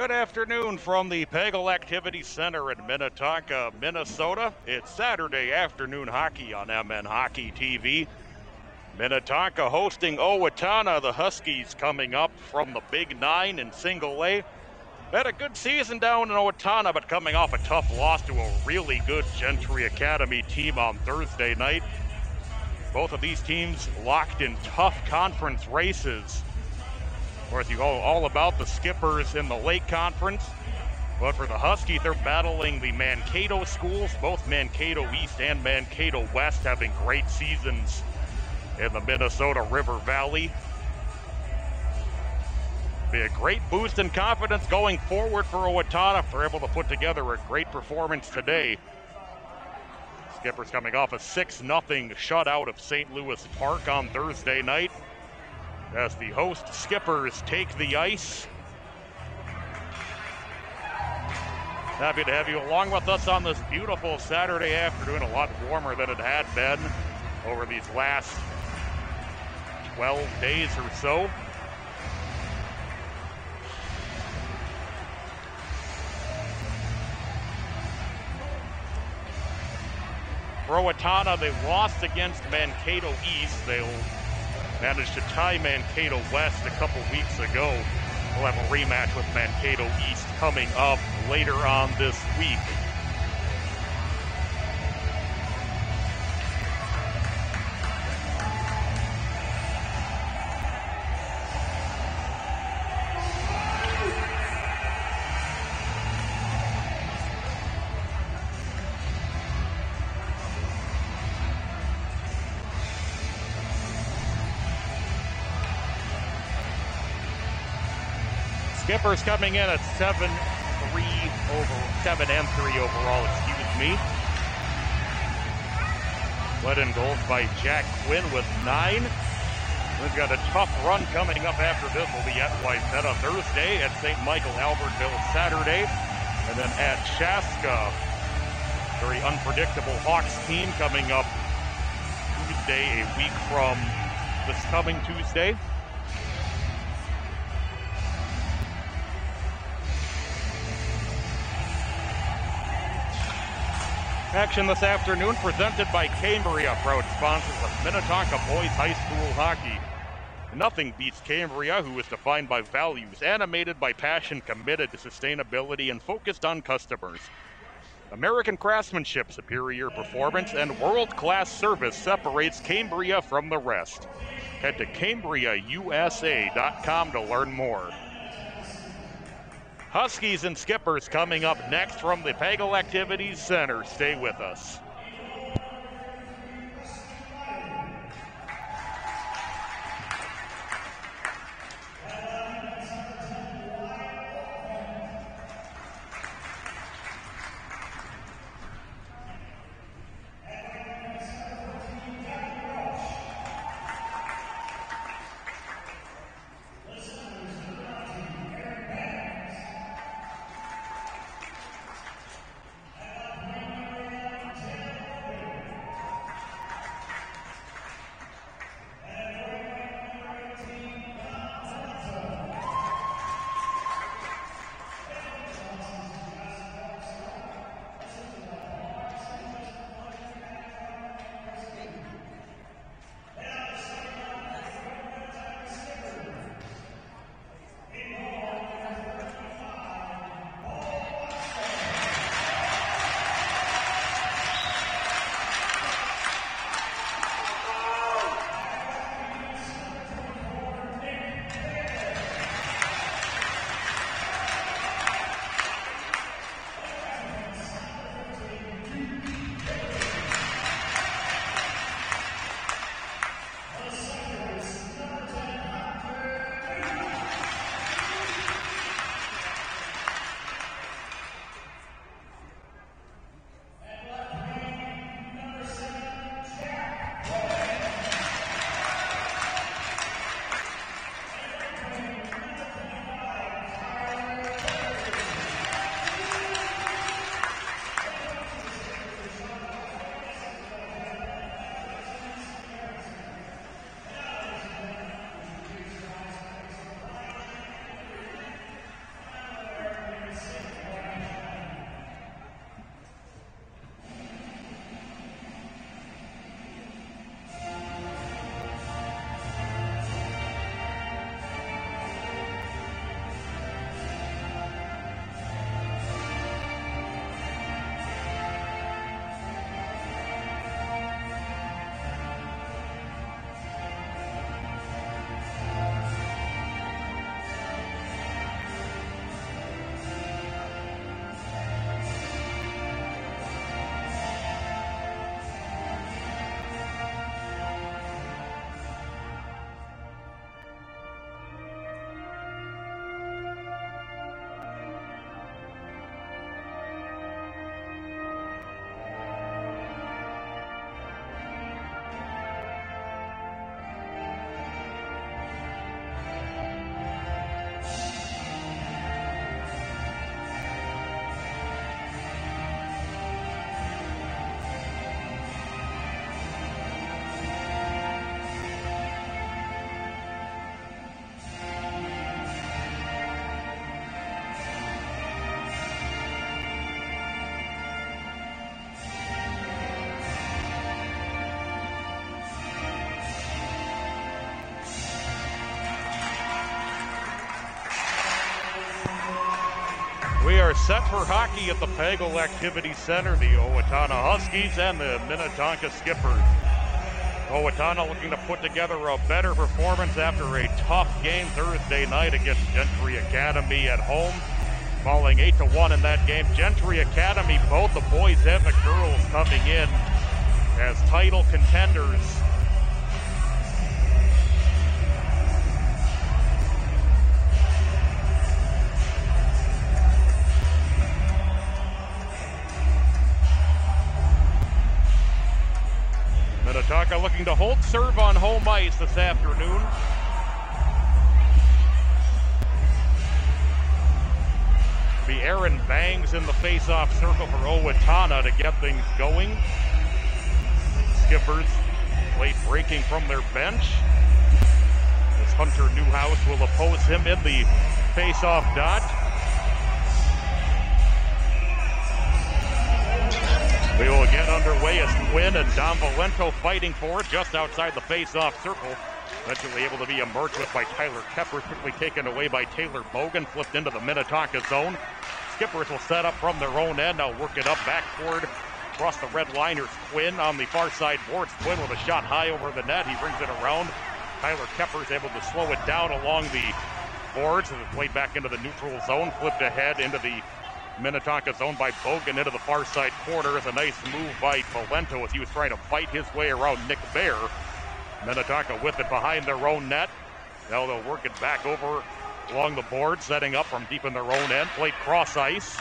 Good afternoon from the Pagel Activity Center in Minnetonka, Minnesota. It's Saturday afternoon hockey on MN Hockey TV. Minnetonka hosting Owatonna, the Huskies coming up from the Big Nine in Single A. Had a good season down in Owatonna, but coming off a tough loss to a really good Gentry Academy team on Thursday night. Both of these teams locked in tough conference races. Of course, you know all about the Skippers in the Lake Conference. But for the Huskies, they're battling the Mankato schools, both Mankato East and Mankato West having great seasons in the Minnesota River Valley. Be a great boost in confidence going forward for Owatonna if they're able to put together a great performance today. Skippers coming off a 6-0 shutout of St. Louis Park on Thursday night, as the host Skippers take the ice. Happy to have you along with us on this beautiful Saturday afternoon, a lot warmer than it had been over these last 12 days or so. For Owatonna, they lost against Mankato East. They'll managed to tie Mankato West a couple weeks ago. We'll have a rematch with Mankato East coming up later on this week. Skippers coming in at 7-3 overall, excuse me. Led in goals by Jack Quinn with 9. We've got a tough run coming up after this. We'll be at Wayzata Thursday, at St. Michael Albertville Saturday, and then at Chaska. Very unpredictable Hawks team coming up Tuesday, a week from this coming Tuesday. Action this afternoon presented by Cambria, proud sponsors of Minnetonka Boys High School Hockey. Nothing beats Cambria, who is defined by values, animated by passion, committed to sustainability, and focused on customers. American craftsmanship, superior performance, and world-class service separates Cambria from the rest. Head to CambriaUSA.com to learn more. Huskies and Skippers coming up next from the Pagel Activities Center. Stay with us. We are set for hockey at the Pagel Activity Center. The Owatonna Huskies and the Minnetonka Skippers. Owatonna looking to put together a better performance after a tough game Thursday night against Gentry Academy at home, falling 8-1 in that game. Gentry Academy, both the boys and the girls coming in as title contenders. Minnetonka looking to hold serve on home ice this afternoon. Be Aaron Bangs in the face-off circle for Owatonna to get things going. Skippers late breaking from their bench, as Hunter Newhouse will oppose him in the face-off dot. We will get underway as Quinn and Dom Valento fighting for it just outside the face-off circle. Eventually able to be emerged with by Tyler Kepper, quickly taken away by Taylor Bogan, flipped into the Minnetonka zone. Skippers will set up from their own end, now work it up backward across the red line. Here's Quinn on the far side boards. Quinn with a shot high over the net, he brings it around. Tyler Kepper is able to slow it down along the boards as it's played back into the neutral zone, flipped ahead into the Minnetonka zone by Bogan into the far side corner. Is a nice move by Valento as he was trying to fight his way around Nick Bear. Minnetonka with it behind their own net. Now they'll work it back over along the board, setting up from deep in their own end. Played cross ice.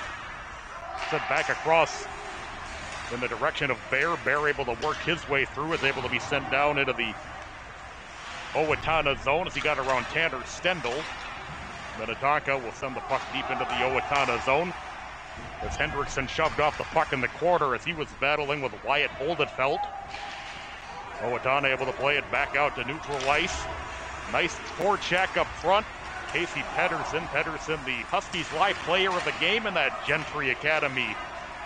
Set back across in the direction of Bear. Bear able to work his way through, is able to be sent down into the Owatonna zone as he got around Tanner Stendel. Minnetonka will send the puck deep into the Owatonna zone, as Hendrickson shoved off the puck in the corner as he was battling with Wyatt Oldefelt. Owatonna able to play it back out to neutral ice. Nice forecheck up front. Casey Pedersen. Pedersen, the Huskies live player of the game in that Gentry Academy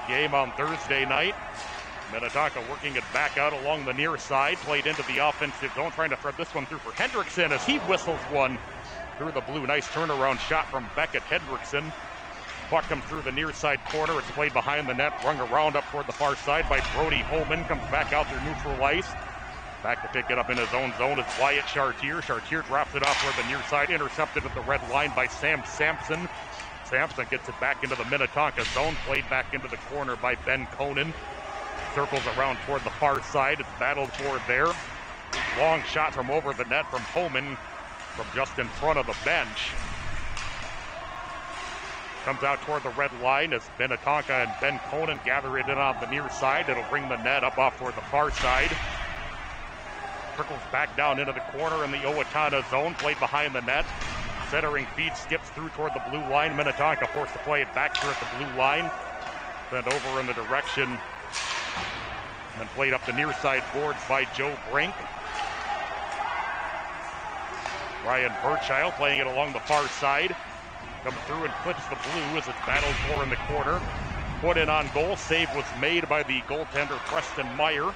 game on Thursday night. Minnetonka working it back out along the near side. Played into the offensive zone, trying to thread this one through for Hendrickson as he whistles one through the blue. Nice turnaround shot from Beckett Hendrickson. Puck comes through the near side corner. It's played behind the net, rung around up toward the far side by Brody Holman. Comes back out through neutral ice. Back to pick it up in his own zone. It's Wyatt Chartier. Chartier drops it off toward the near side. Intercepted at the red line by Sam Sampson. Sampson gets it back into the Minnetonka zone. Played back into the corner by Ben Conan. Circles around toward the far side. It's battled for there. Long shot from over the net from Holman from just in front of the bench. Comes out toward the red line as Minnetonka and Ben Conan gather it in on the near side. It'll bring the net up off toward the far side. Trickles back down into the corner in the Owatonna zone. Played behind the net. Centering feed skips through toward the blue line. Minnetonka forced to play it back here at the blue line. Sent over in the direction and played up the near side boards by Joe Brink. Ryan Burchild playing it along the far side. Comes through and clips the blue as it's battled for in the corner. Put in on goal. Save was made by the goaltender Preston Meyer.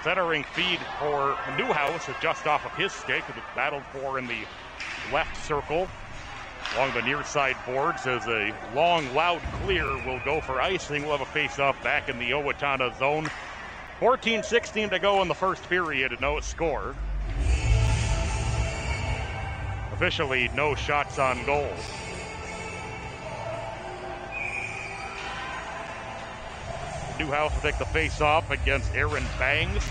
Centering feed for Newhouse is just off of his stick as it's battled for in the left circle. Along the near side boards as a long, loud clear will go for icing. We'll have a face-off back in the Owatonna zone. 14-16 to go in the first period and no score. Officially, no shots on goal. Newhouse will take the face-off against Aaron Bangs.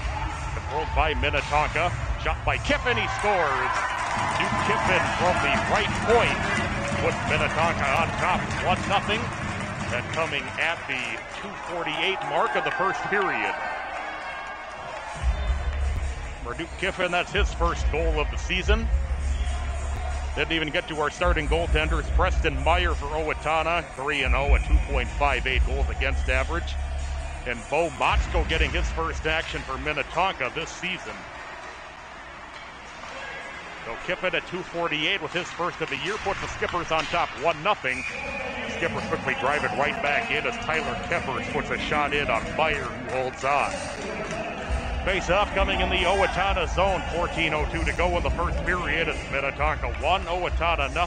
Controlled by Minnetonka. Shot by Kiffin, he scores. Duke Kiffin from the right point puts Minnetonka on top 1-0. And coming at the 2:48 mark of the first period. For Duke Kiffin, that's his first goal of the season. Didn't even get to our starting goaltenders. Preston Meyer for Owatonna, 3-0 at 2.58 goals against average. And Bo Motzko getting his first action for Minnetonka this season. So Kiffin at 2:48 with his first of the year puts the Skippers on top 1-0. Skippers quickly drive it right back in as Tyler Keppers puts a shot in on Meyer, who holds on. Face-off coming in the Owatonna zone. 14:02 to go in the first period. It's Minnetonka 1, Owatonna 0.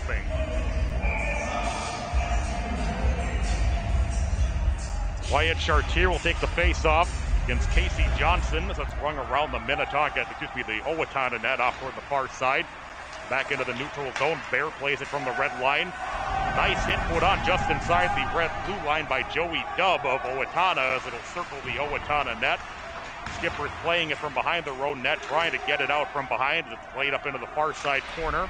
Wyatt Chartier will take the face-off against Casey Johnson. So it's rung around the the Owatonna net off toward the far side. Back into the neutral zone. Bear plays it from the red line. Nice hit put on just inside the red-blue line by Joey Dubb of Owatonna as it'll circle the Owatonna net. Skipper's playing it from behind their own net, trying to get it out from behind. It's played up into the far side corner.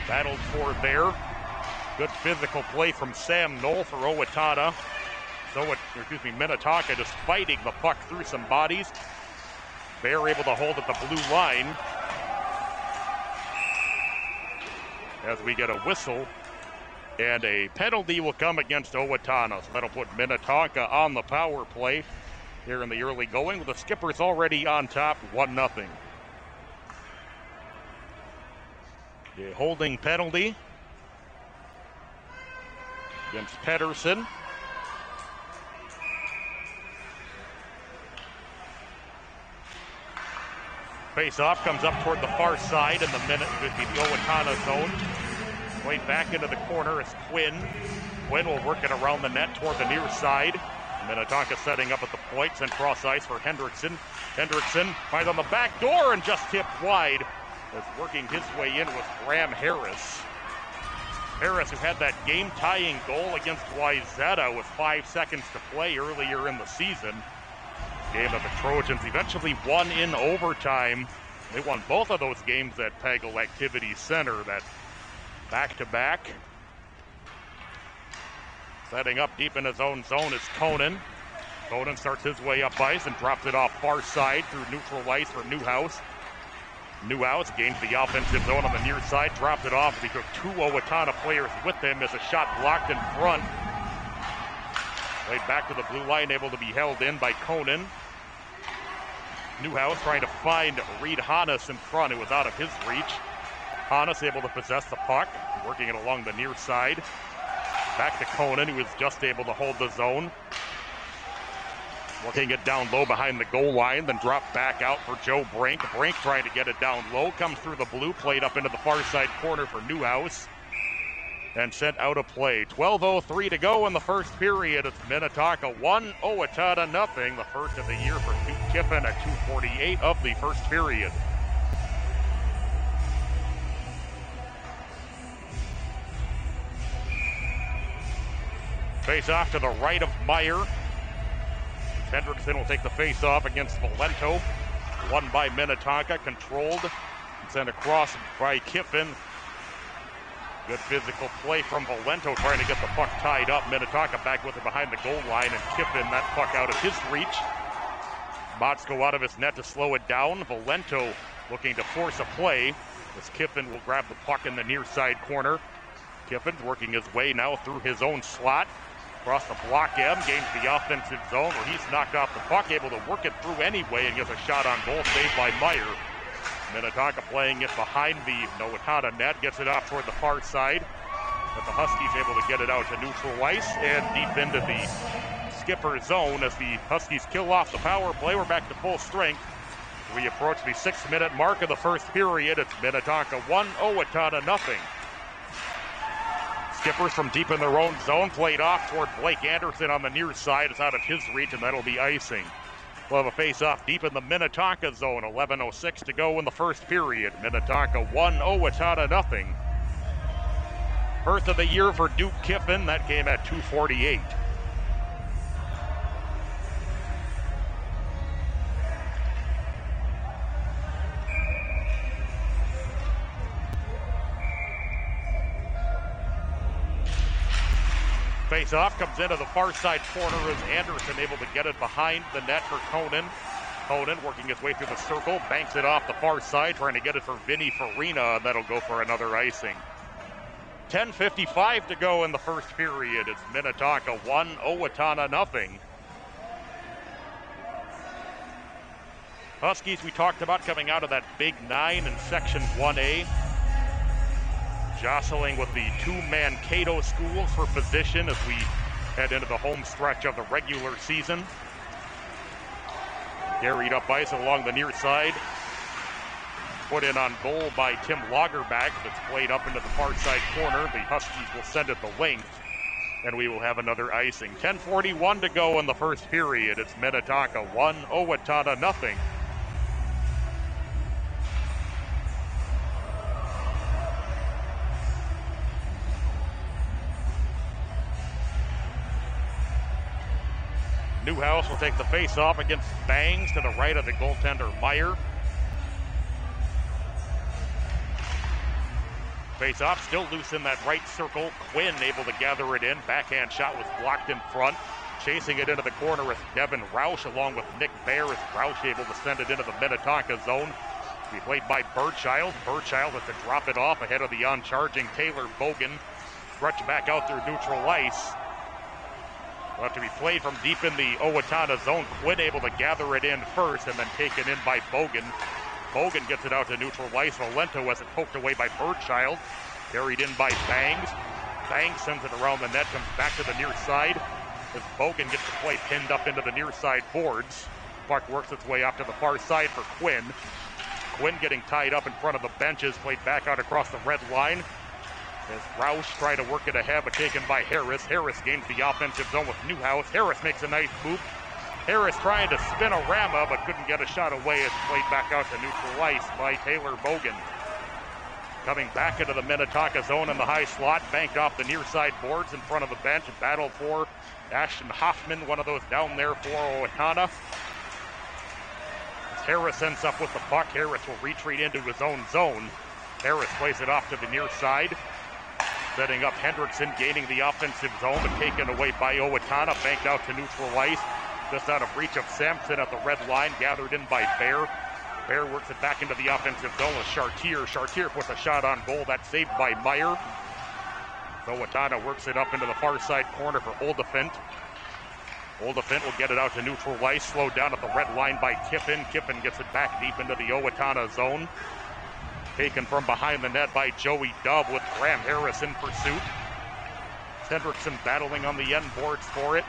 Battled for there. Good physical play from Sam Knoll for Owatonna. Minnetonka just fighting the puck through some bodies. Bear able to hold at the blue line. As we get a whistle, and a penalty will come against Owatonna. So that'll put Minnetonka on the power play here in the early going, with the Skippers already on top, 1-0. The holding penalty against Pedersen. Face-off comes up toward the far side in the Owatonna zone. Played back into the corner is Quinn. Quinn will work it around the net toward the near side. Minnetonka setting up at the point, sent cross ice for Hendrickson. Hendrickson finds on the back door and just tipped wide. As working his way in was Graham Harris. Harris, who had that game-tying goal against Wayzata with 5 seconds to play earlier in the season. Game that the Trojans eventually won in overtime. They won both of those games at Pagel Activity Center, that back-to-back. Setting up deep in his own zone is Conan. Conan starts his way up ice and drops it off far side through neutral ice for Newhouse. Newhouse gains the offensive zone on the near side, drops it off. He took 2 Owatonna players with him as a shot blocked in front. Played back to the blue line, able to be held in by Conan. Newhouse trying to find Reed Hannes in front. It was out of his reach. Hannes able to possess the puck, working it along the near side. Back to Conan, who was just able to hold the zone. Working it down low behind the goal line, then dropped back out for Joe Brink. Brink trying to get it down low, comes through the blue, played up into the far side corner for Newhouse. And sent out of play. 12:03 to go in the first period. It's Minnetonka 1, Owatonna 0. The first of the year for Duke Kiffin at 2:48 of the first period. Face off to the right of Meyer. Hendrickson will take the face off against Valento. Won by Minnetonka, controlled and sent across by Kiffin. Good physical play from Valento, trying to get the puck tied up. Minnetonka back with it behind the goal line, and Kiffin, that puck out of his reach. Motzko out of his net to slow it down. Valento looking to force a play as Kiffin will grab the puck in the near side corner. Kiffin's working his way now through his own slot. Across the block M, gains the offensive zone where he's knocked off the puck, able to work it through anyway and gets a shot on goal, saved by Meyer. Minnetonka playing it behind the Owatonna net, gets it off toward the far side, but the Huskies able to get it out to neutral ice and deep into the skipper zone as the Huskies kill off the power play. We're back to full strength. We approach the 6-minute mark of the first period. It's Minnetonka 1, Owatonna 0. Skippers from deep in their own zone, played off toward Blake Anderson on the near side. It's out of his reach, and that'll be icing. We'll have a face-off deep in the Minnetonka zone. 11:06 to go in the first period. Minnetonka 1, Owatonna 0. First of the year for Duke Kiffin. That game at 2:48. Face-off comes into the far side corner as Anderson able to get it behind the net for Conan. Conan working his way through the circle, banks it off the far side, trying to get it for Vinny Farina, and that'll go for another icing. 10:55 to go in the first period. It's Minnetonka 1, Owatonna 0. Huskies we talked about coming out of that Big 9 in Section 1A. Jostling with the 2 Mankato schools for position as we head into the home stretch of the regular season. Carried up ice along the near side. Put in on goal by Tim Lagerback. That's played up into the far side corner. The Huskies will send it the length. and we will have another icing. 10:41 to go in the first period. It's Minnetonka 1, Owatonna nothing. Newhouse will take the face-off against Bangs to the right of the goaltender Meyer. Face-off still loose in that right circle. Quinn able to gather it in. Backhand shot was blocked in front. Chasing it into the corner is Devin Roush along with Nick Bear as Roush able to send it into the Minnetonka zone. Be played by Birchild. Birchild has to drop it off ahead of the on-charging Taylor Bogan. Stretch back out through neutral ice. Will have to be played from deep in the Owatonna zone. Quinn able to gather it in first and then taken in by Bogan. Bogan gets it out to neutral ice. Valento has it poked away by Birchild. Carried in by Bangs. Bangs sends it around the net, comes back to the near side as Bogan gets the play pinned up into the near side boards. Puck works its way off to the far side for Quinn. Quinn getting tied up in front of the benches, played back out across the red line. As Roush tried to work it ahead, but taken by Harris. Harris gains the offensive zone with Newhouse. Harris makes a nice move. Harris trying to spin a Rama, but couldn't get a shot away as played back out to neutral ice by Taylor Bogan. Coming back into the Minnetonka zone in the high slot, banked off the near side boards in front of the bench. Battle for Ashton Hoffman, one of those down there for Owatonna. As Harris ends up with the puck, Harris will retreat into his own zone. Harris plays it off to the near side. Setting up Hendrickson, gaining the offensive zone, but taken away by Owatonna, banked out to neutral ice. Just out of reach of Sampson at the red line, gathered in by Bear. Bear works it back into the offensive zone with Chartier. Chartier puts a shot on goal, that's saved by Meyer. Owatonna works it up into the far side corner for Oldefint. Oldefint will get it out to neutral ice, slowed down at the red line by Kiffin. Kiffin gets it back deep into the Owatonna zone. Taken from behind the net by Joey Dubb with Graham Harris in pursuit. Hendrickson battling on the end boards for it.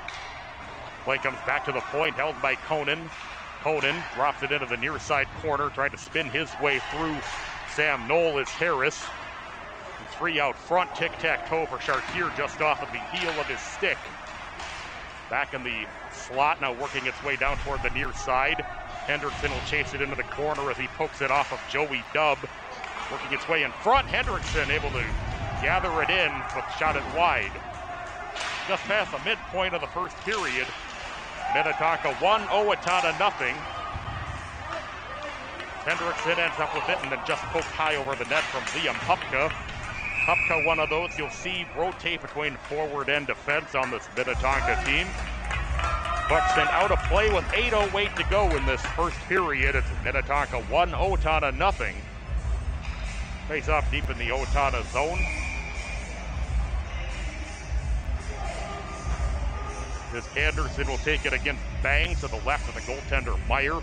Play comes back to the point, held by Conan. Conan drops it into the near side corner, trying to spin his way through Sam Knoll as Harris. Three out front, tic-tac-toe for Chartier just off of the heel of his stick. Back in the slot, now working its way down toward the near side. Hendrickson will chase it into the corner as he pokes it off of Joey Dubb. Working its way in front, Hendrickson able to gather it in, but shot it wide. Just past the midpoint of the first period. Minnetonka 1, Owatonna nothing. Hendrickson ends up with it and then just poked high over the net from Liam Hupka. Hupka, one of those you'll see rotate between forward and defense on this Minnetonka team. Puck sent out of play with 8:08 to go in this first period. It's Minnetonka 1, Owatonna nothing. Face off deep in the Owatonna zone. As Anderson will take it against Bangs to the left of the goaltender Meyer.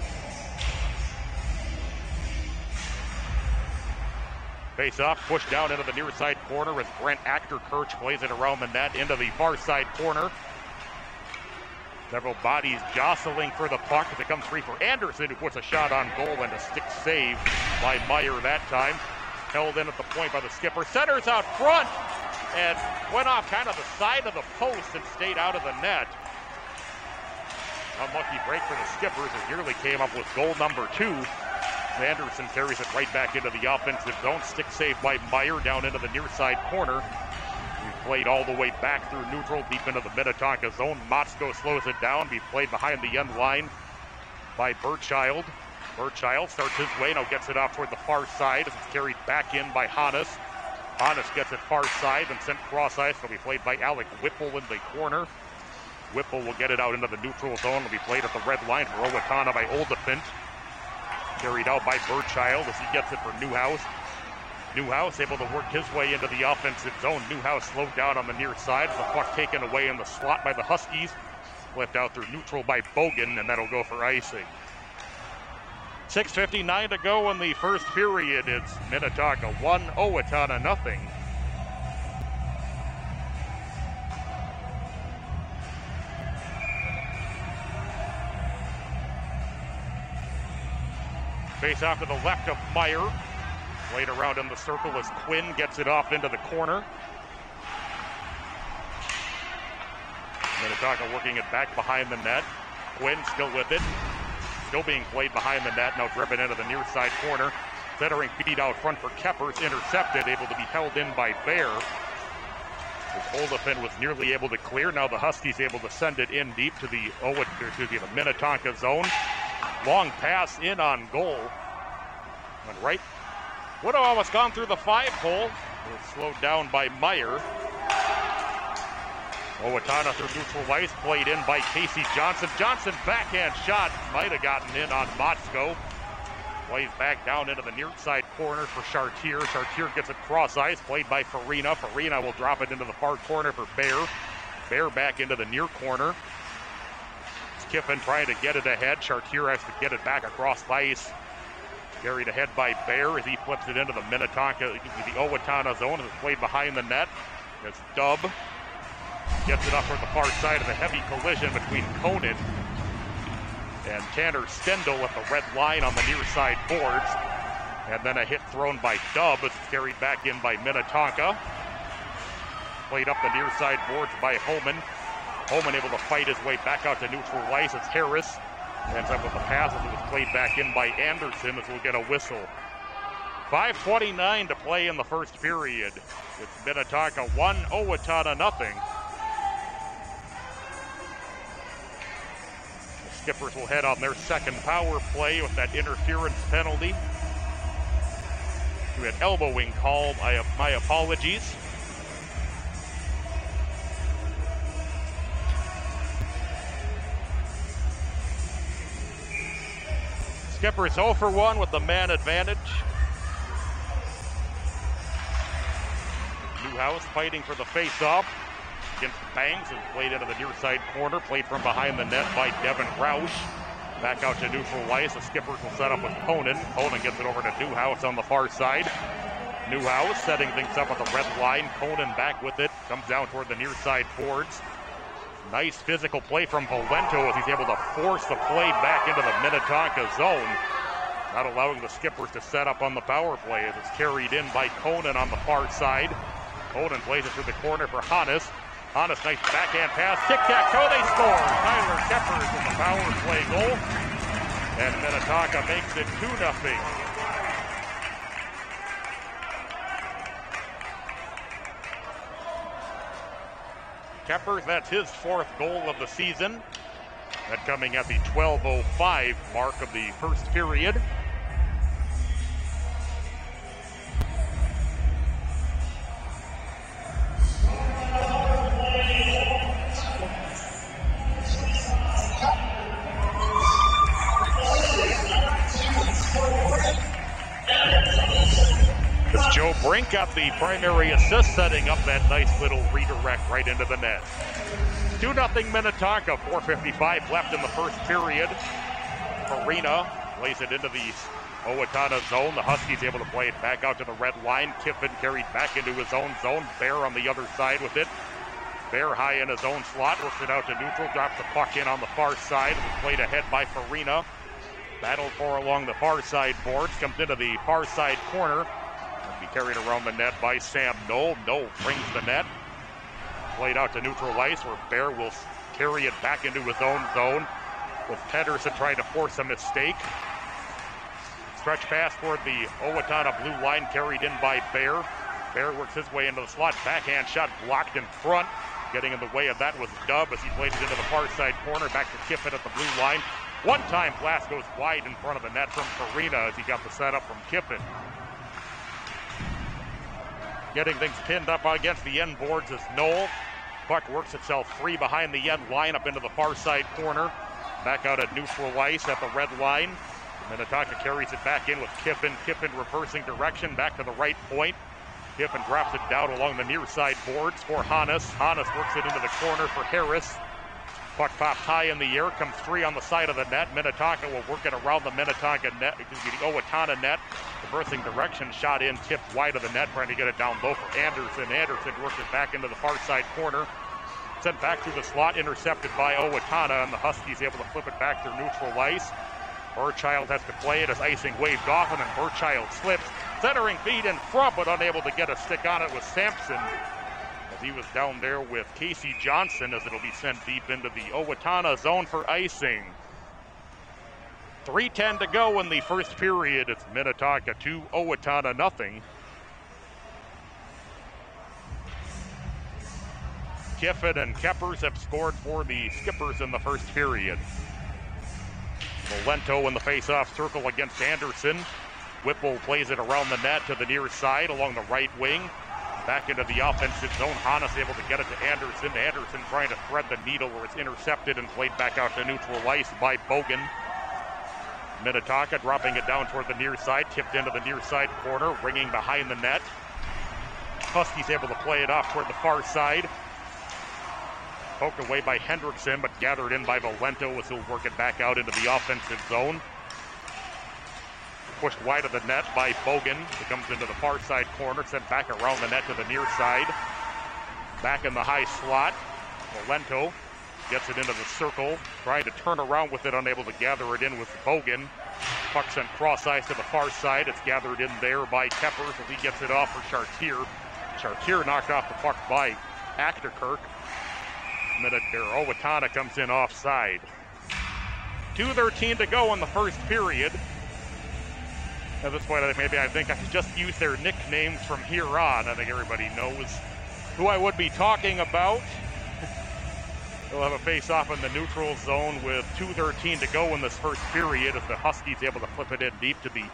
Face off, pushed down into the near side corner as Brent Achterkirch plays it around the net into the far side corner. Several bodies jostling for the puck as it comes free for Anderson, who puts a shot on goal and a stick save by Meyer that time. Held in at the point by the skipper. Centers out front and went off kind of the side of the post and stayed out of the net. Unlucky break for the Skippers as nearly came up with goal number 2. Anderson carries it right back into the offensive zone. Stick save by Meyer down into the near side corner. He played all the way back through neutral, deep into the Minnetonka zone. Motzko slows it down. Be played behind the end line by Birchild. Birchild starts his way, now gets it off toward the far side as it's carried back in by Hannes. Hannes gets it far side and sent cross ice. It'll be played by Alec Whipple in the corner. Whipple will get it out into the neutral zone. It'll be played at the red line for Owatonna by Oldefint. Carried out by Birchild as he gets it for Newhouse. Newhouse able to work his way into the offensive zone. Newhouse slowed down on the near side. The puck taken away in the slot by the Huskies. Left out through neutral by Bogan, and that'll go for icing. 6:59 to go in the first period. It's Minnetonka 1, Owatonna nothing. Face off to the left of Meyer. Played around in the circle as Quinn gets it off into the corner. Minnetonka working it back behind the net. Quinn still with it. Still being played behind the net. Now driven into the near side corner. Centering feed out front for Keppers. Intercepted. Able to be held in by Bear. As Olafin was nearly able to clear. Now the Huskies able to send it in deep to the Minnetonka zone. Long pass in on goal. Went right. Would have almost gone through the 5-hole. It was slowed down by Meyer. Owatonna through neutral ice, played in by Casey Johnson. Johnson backhand shot, might have gotten in on Motzko. Plays back down into the near side corner for Chartier. Chartier gets it cross ice, played by Farina. Farina will drop it into the far corner for Bear. Bear back into the near corner. It's Kiffin trying to get it ahead. Chartier has to get it back across the ice. Carried ahead by Bear as he flips it into the Minnetonka, the Owatonna zone. It's played behind the net. It's Dub. Gets it up from the far side of the heavy collision between Conan and Tanner Stendel at the red line on the near side boards. And then a hit thrown by Dub as it's carried back in by Minnetonka. Played up the near side boards by Homan. Homan able to fight his way back out to neutral ice. It's Harris. Ends up with the pass as it was played back in by Anderson as we'll get a whistle. 5:29 to play in the first period. It's Minnetonka 1, Owatonna nothing. The Skippers will head on their second power play with that interference penalty. We had elbowing call. My apologies. Skippers 0 for 1 with the man advantage. Newhouse fighting for the face-off against the Bangs and played into the near side corner. Played from behind the net by Devin Roush. Back out to neutral ice. The Skippers will set up with Conan. Conan gets it over to Newhouse on the far side. Newhouse setting things up at the red line. Conan back with it. Comes down toward the near side boards. Nice physical play from Valento as he's able to force the play back into the Minnetonka zone. Not allowing the Skippers to set up on the power play as it's carried in by Conan on the far side. Conan plays it through the corner for Hannes. Hannes, nice backhand pass. Tic-tac-toe, they score. Tyler Keppers with the power play goal. And Minnetonka makes it 2-0. Keppers, that's his 4th goal of the season. That coming at the 12:05 mark of the first period. As Joe Brink got the primary assist, setting up that nice little redirect right into the net. 2-0 Minnetonka, 4:55 left in the first period. Farina plays it into the Owatonna zone. The Huskies able to play it back out to the red line. Kiffin carried back into his own zone. Bear on the other side with it. Bear high in his own slot, works it out to neutral, drops the puck in on the far side. Played ahead by Farina. Battled for along the far side boards, comes into the far side corner. Be carried around the net by Sam Knoll. Knoll brings the net. Played out to neutral ice where Bear will carry it back into his own zone with Pedersen trying to force a mistake. Stretch pass toward the Owatonna blue line, carried in by Bear. Bear works his way into the slot. Backhand shot blocked in front. Getting in the way of that was Dub as he plays it into the far side corner. Back to Kiffin at the blue line. One time Blast goes wide in front of the net from Farina as he got the setup from Kiffin. Getting things pinned up against the end boards is Knoll. Puck works itself free behind the end line up into the far side corner. Back out at neutral ice at the red line. Minnetonka carries it back in with Kiffin. Kiffin reversing direction back to the right point. Kiffin drops it down along the near side boards for Hannes. Hannes works it into the corner for Harris. Puck popped high in the air, comes free on the side of the net. Minnetonka will work it around the Minnetonka net, the Owatonna net. Reversing direction, shot in, tipped wide of the net, trying to get it down low for Anderson. Anderson works it back into the far side corner. Sent back through the slot, intercepted by Owatonna, and the Huskies able to flip it back through neutral ice. Burchild has to play it as icing waved off, and then Burchild slips. Centering feed in front, but unable to get a stick on it with Sampson. as he was down there with Casey Johnson, as it'll be sent deep into the Owatonna zone for icing. 3:10 to go in the first period. It's Minnetonka 2, Owatonna nothing. Kiffin and Keppers have scored for the Skippers in the first period. Valento in the face-off circle against Anderson. Whipple plays it around the net to the near side along the right wing. Back into the offensive zone. Hannes able to get it to Anderson. Anderson trying to thread the needle where it's intercepted and played back out to neutral ice by Bogan. Minnetonka dropping it down toward the near side, tipped into the near side corner, ringing behind the net. Huskies able to play it off toward the far side. Poked away by Hendrickson, but gathered in by Valento as he'll work it back out into the offensive zone. Pushed wide of the net by Bogan. It comes into the far side corner, sent back around the net to the near side. Back in the high slot. Valento gets it into the circle, trying to turn around with it, unable to gather it in with Bogan. Puck sent cross ice to the far side. It's gathered in there by Keppers as he gets it off for Chartier. Chartier knocked off the puck by Achterkirk. Owatonna comes in offside. 2:13 to go in the first period. At this point, I think I should just use their nicknames from here on. I think everybody knows who I would be talking about. We'll have a face-off in the neutral zone with 2:13 to go in this first period as the Huskies able to flip it in deep to the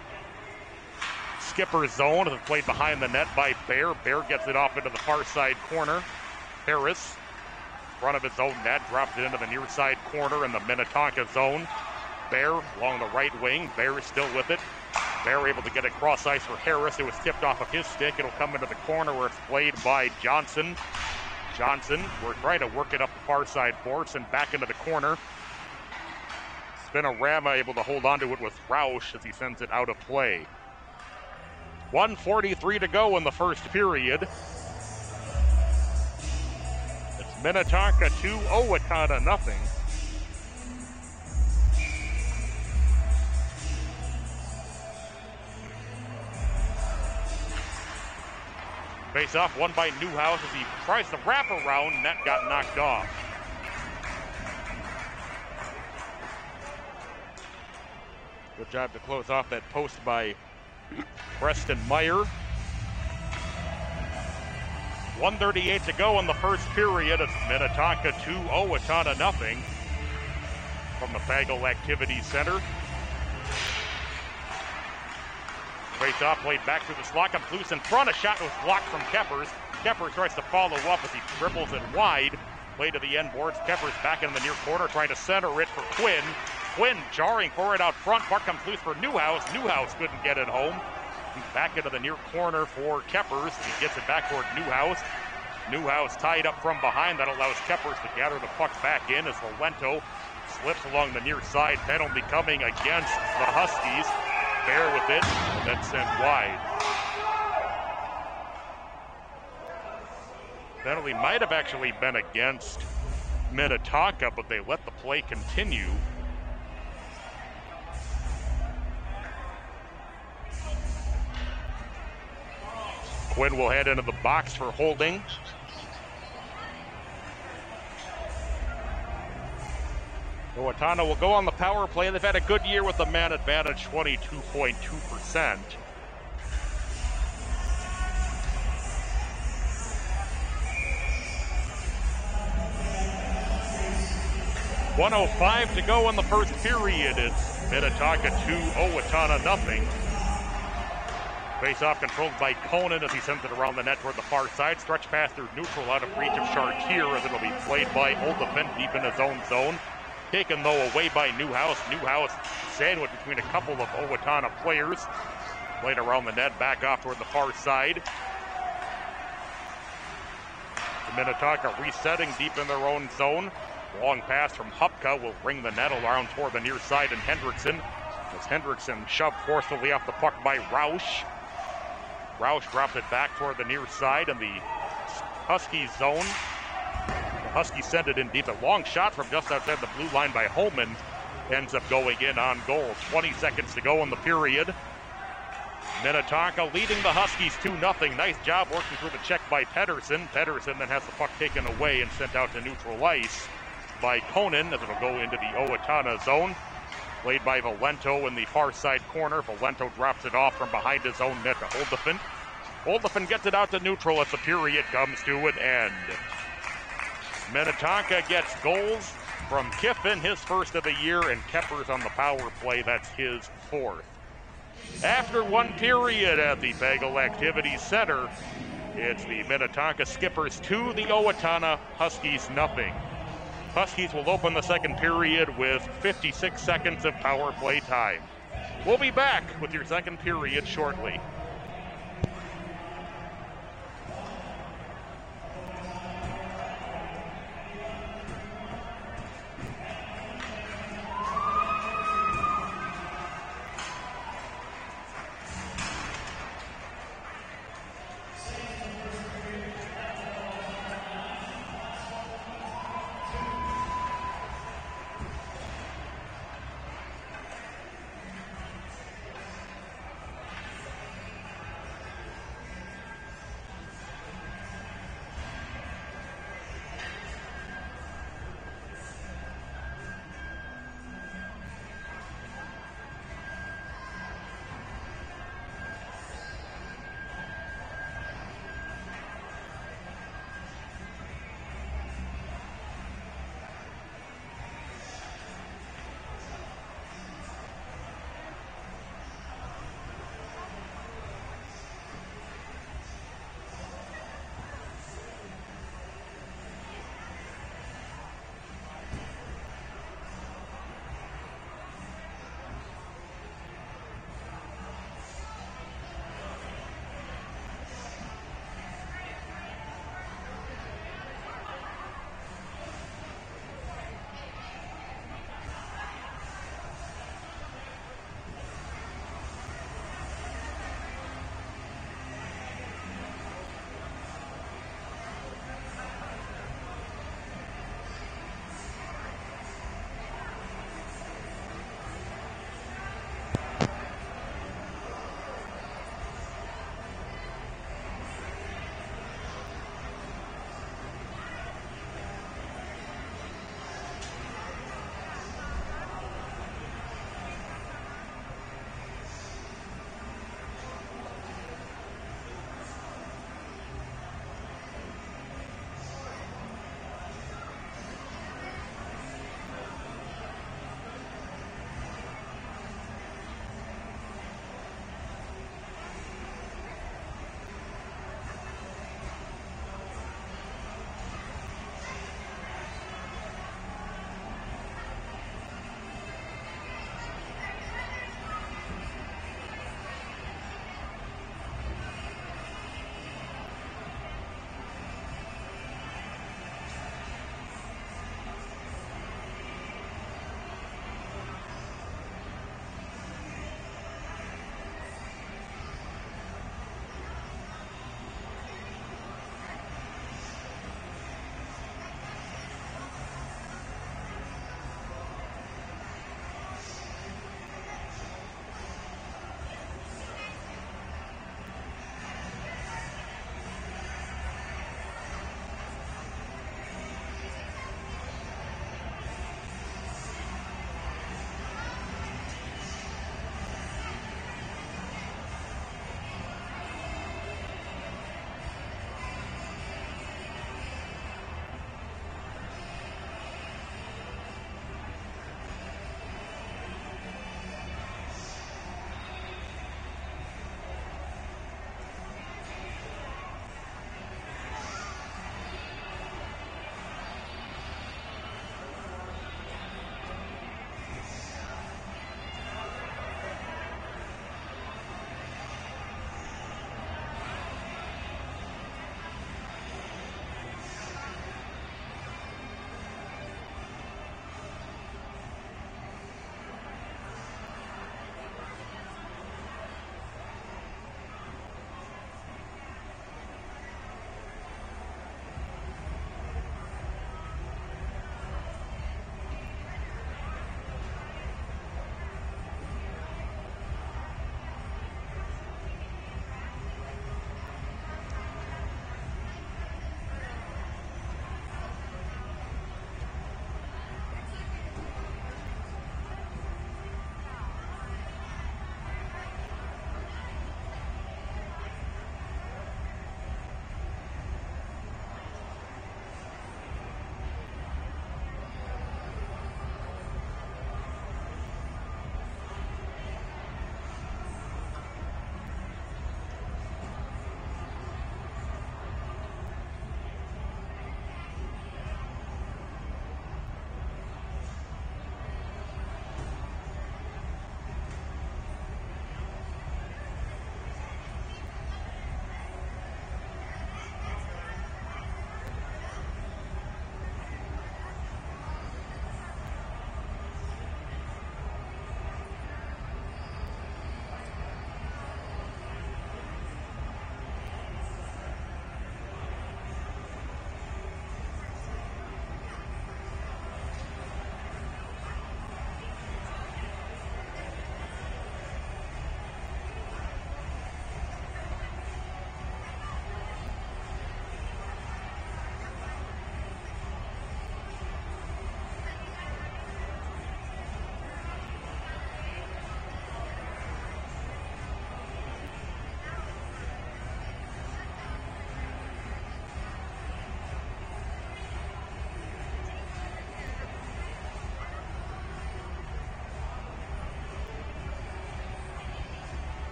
Skipper zone. It's played behind the net by Bear. Bear gets it off into the far side corner. Harris, front of his own net, drops it into the near side corner in the Minnetonka zone. Bear along the right wing. Bear is still with it. Bear able to get it cross ice for Harris. It was tipped off of his stick. It'll come into the corner where it's played by Johnson. Johnson, we're trying to work it up the far side force and back into the corner. Spinorama able to hold on to it with Roush as he sends it out of play. 1:43 to go in the first period. It's Minnetonka 2, Owatonna nothing. Face-off won by Newhouse as he tries to wrap around. Net got knocked off. Good job to close off that post by Preston Meyer. 1:38 to go in the first period. It's Minnetonka 2, Owatonna nothing. From the Pagel Activity Center. Face-off played back through the slot, comes loose in front. A shot was blocked from Keppers. Keppers tries to follow up as he dribbles it wide. Play to the end boards. Keppers back in the near corner, trying to center it for Quinn. Quinn jarring for it out front. Puck comes loose for Newhouse. Newhouse couldn't get it home. He's back into the near corner for Keppers. He gets it back toward Newhouse. Newhouse tied up from behind. That allows Keppers to gather the puck back in as Valento slips along the near side. Penalty coming against the Huskies. Bear with it, then sent wide. Penalty might have actually been against Minnetonka, but they let the play continue. Quinn will head into the box for holding. Owatonna will go on the power play. They've had a good year with the man advantage, 22.2%. .105 to go in the first period. It's Minnetonka 2, Owatonna nothing. Face-off controlled by Conan as he sends it around the net toward the far side. Stretch pass through neutral out of reach of Chartier as it'll be played by Oldefin deep in his own zone. Taken, though, away by Newhouse. Newhouse sandwiched between a couple of Owatonna players. Played around the net, back off toward the far side. The Minnetonka resetting deep in their own zone. Long pass from Hupka will bring the net around toward the near side, and Hendrickson. As Hendrickson shoved forcefully off the puck by Roush. Roush drops it back toward the near side in the Huskies zone. The Huskies send it in deep. A long shot from just outside the blue line by Holman ends up going in on goal. 20 seconds to go in the period. Minnetonka leading the Huskies 2-0. Nice job working through the check by Pedersen. Pedersen then has the puck taken away and sent out to neutral ice by Konen as it'll go into the Owatonna zone. Played by Valento in the far side corner. Valento drops it off from behind his own net to Holdefin. Holdefin gets it out to neutral as the period comes to an end. Minnetonka gets goals from Kiffin, his first of the year, and Keppers on the power play. That's his fourth. After one period at the Bagel Activities Center, it's the Minnetonka Skippers 2, the Owatonna Huskies 0. Huskies will open the second period with 56 seconds of power play time. We'll be back with your second period shortly.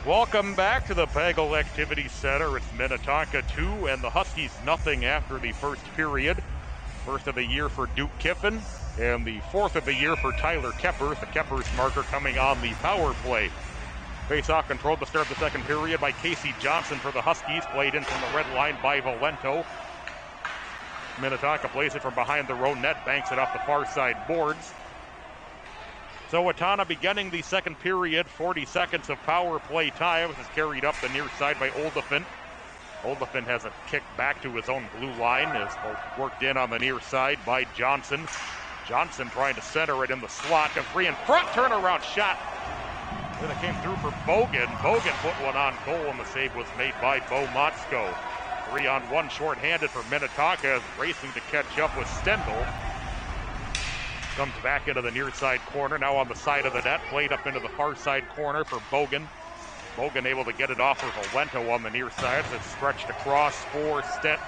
Welcome back to the Pagel Activity Center. It's Minnetonka 2 and the Huskies nothing after the first period. First of the year for Duke Kiffin and the fourth of the year for Tyler Keppers. The Keppers marker coming on the power play. Face-off controlled to start the second period by Casey Johnson for the Huskies. Played in from the red line by Valento. Minnetonka plays it from behind their own net, banks it off the far side boards. So Owatonna beginning the second period, 40 seconds of power play time. This is carried up the near side by Oldefin. Oldefin has a kick back to his own blue line. Is worked in on the near side by Johnson. Johnson trying to center it in the slot. A free in front turnaround shot. Then it came through for Bogan. Bogan put one on goal, and the save was made by Bo Motzko. 3-on-1 shorthanded for Minnetonka, racing to catch up with Stendel. Comes back into the near side corner, now on the side of the net, played up into the far side corner for Bogan. Bogan able to get it off for Valento on the near side. It's stretched across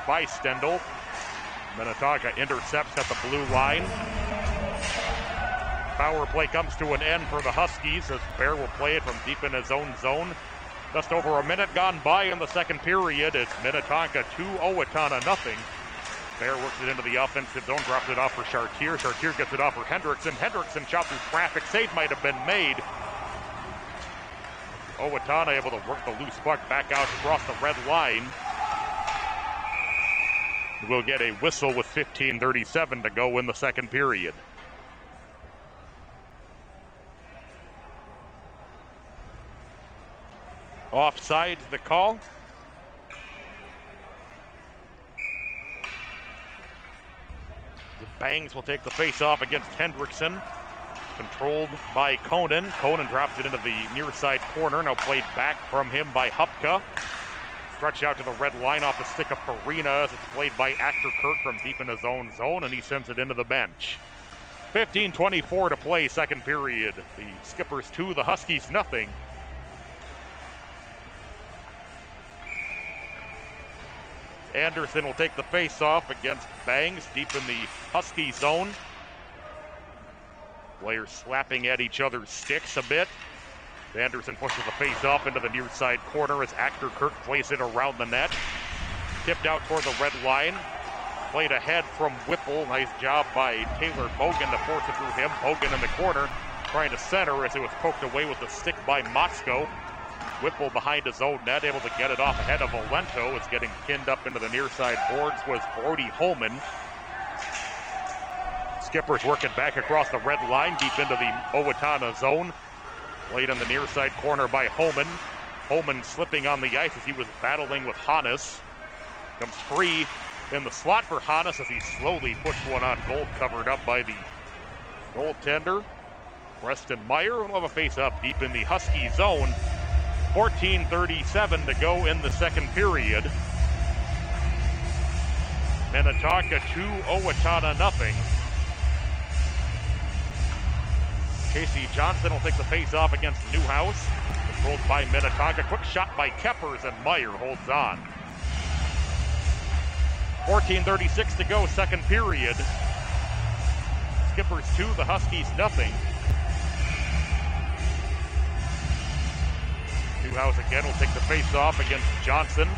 by Stendel. Minnetonka intercepts at the blue line. Power play comes to an end for the Huskies as Bear will play it from deep in his own zone. Just over a minute gone by in the second period. It's Minnetonka 2, Owatonna nothing. Bear works it into the offensive zone, drops it off for Chartier. Chartier gets it off for Hendrickson. Hendrickson shot through traffic. Save might have been made. Owatonna able to work the loose puck back out across the red line. We'll get a whistle with 15:37 to go in the second period. Offsides the call. Bangs will take the face-off against Hendrickson. Controlled by Conan. Conan drops it into the near side corner. Now played back from him by Hupka. Stretched out to the red line off the stick of Farina as it's played by Actor Kirk from deep in his own zone, and he sends it into the bench. 15:24 to play, second period. The Skippers 2, the Huskies nothing. Anderson will take the face-off against Bangs deep in the Husky zone. Players slapping at each other's sticks a bit. Anderson pushes the face-off into the near side corner as Actor Kirk plays it around the net. Tipped out toward the red line. Played ahead from Whipple. Nice job by Taylor Bogan to force it through him. Bogan in the corner trying to center as it was poked away with the stick by Motzko. Whipple behind his own net, able to get it off ahead of Valento. Is getting pinned up into the near side boards was Brody Holman. Skippers working back across the red line, deep into the Owatonna zone. Played in the near side corner by Holman. Holman slipping on the ice as he was battling with Hannes. Comes free in the slot for Hannes as he slowly puts one on goal, covered up by the goaltender, Preston Meyer. Will have a face-up deep in the Husky zone. 14:37 to go in the second period. Minnetonka 2, Owatonna nothing. Casey Johnson will take the face-off against Newhouse. Controlled by Minnetonka. Quick shot by Keppers, and Meyer holds on. 14:36 to go, second period. Skippers 2, the Huskies nothing. Newhouse again will take the face-off against Johnson.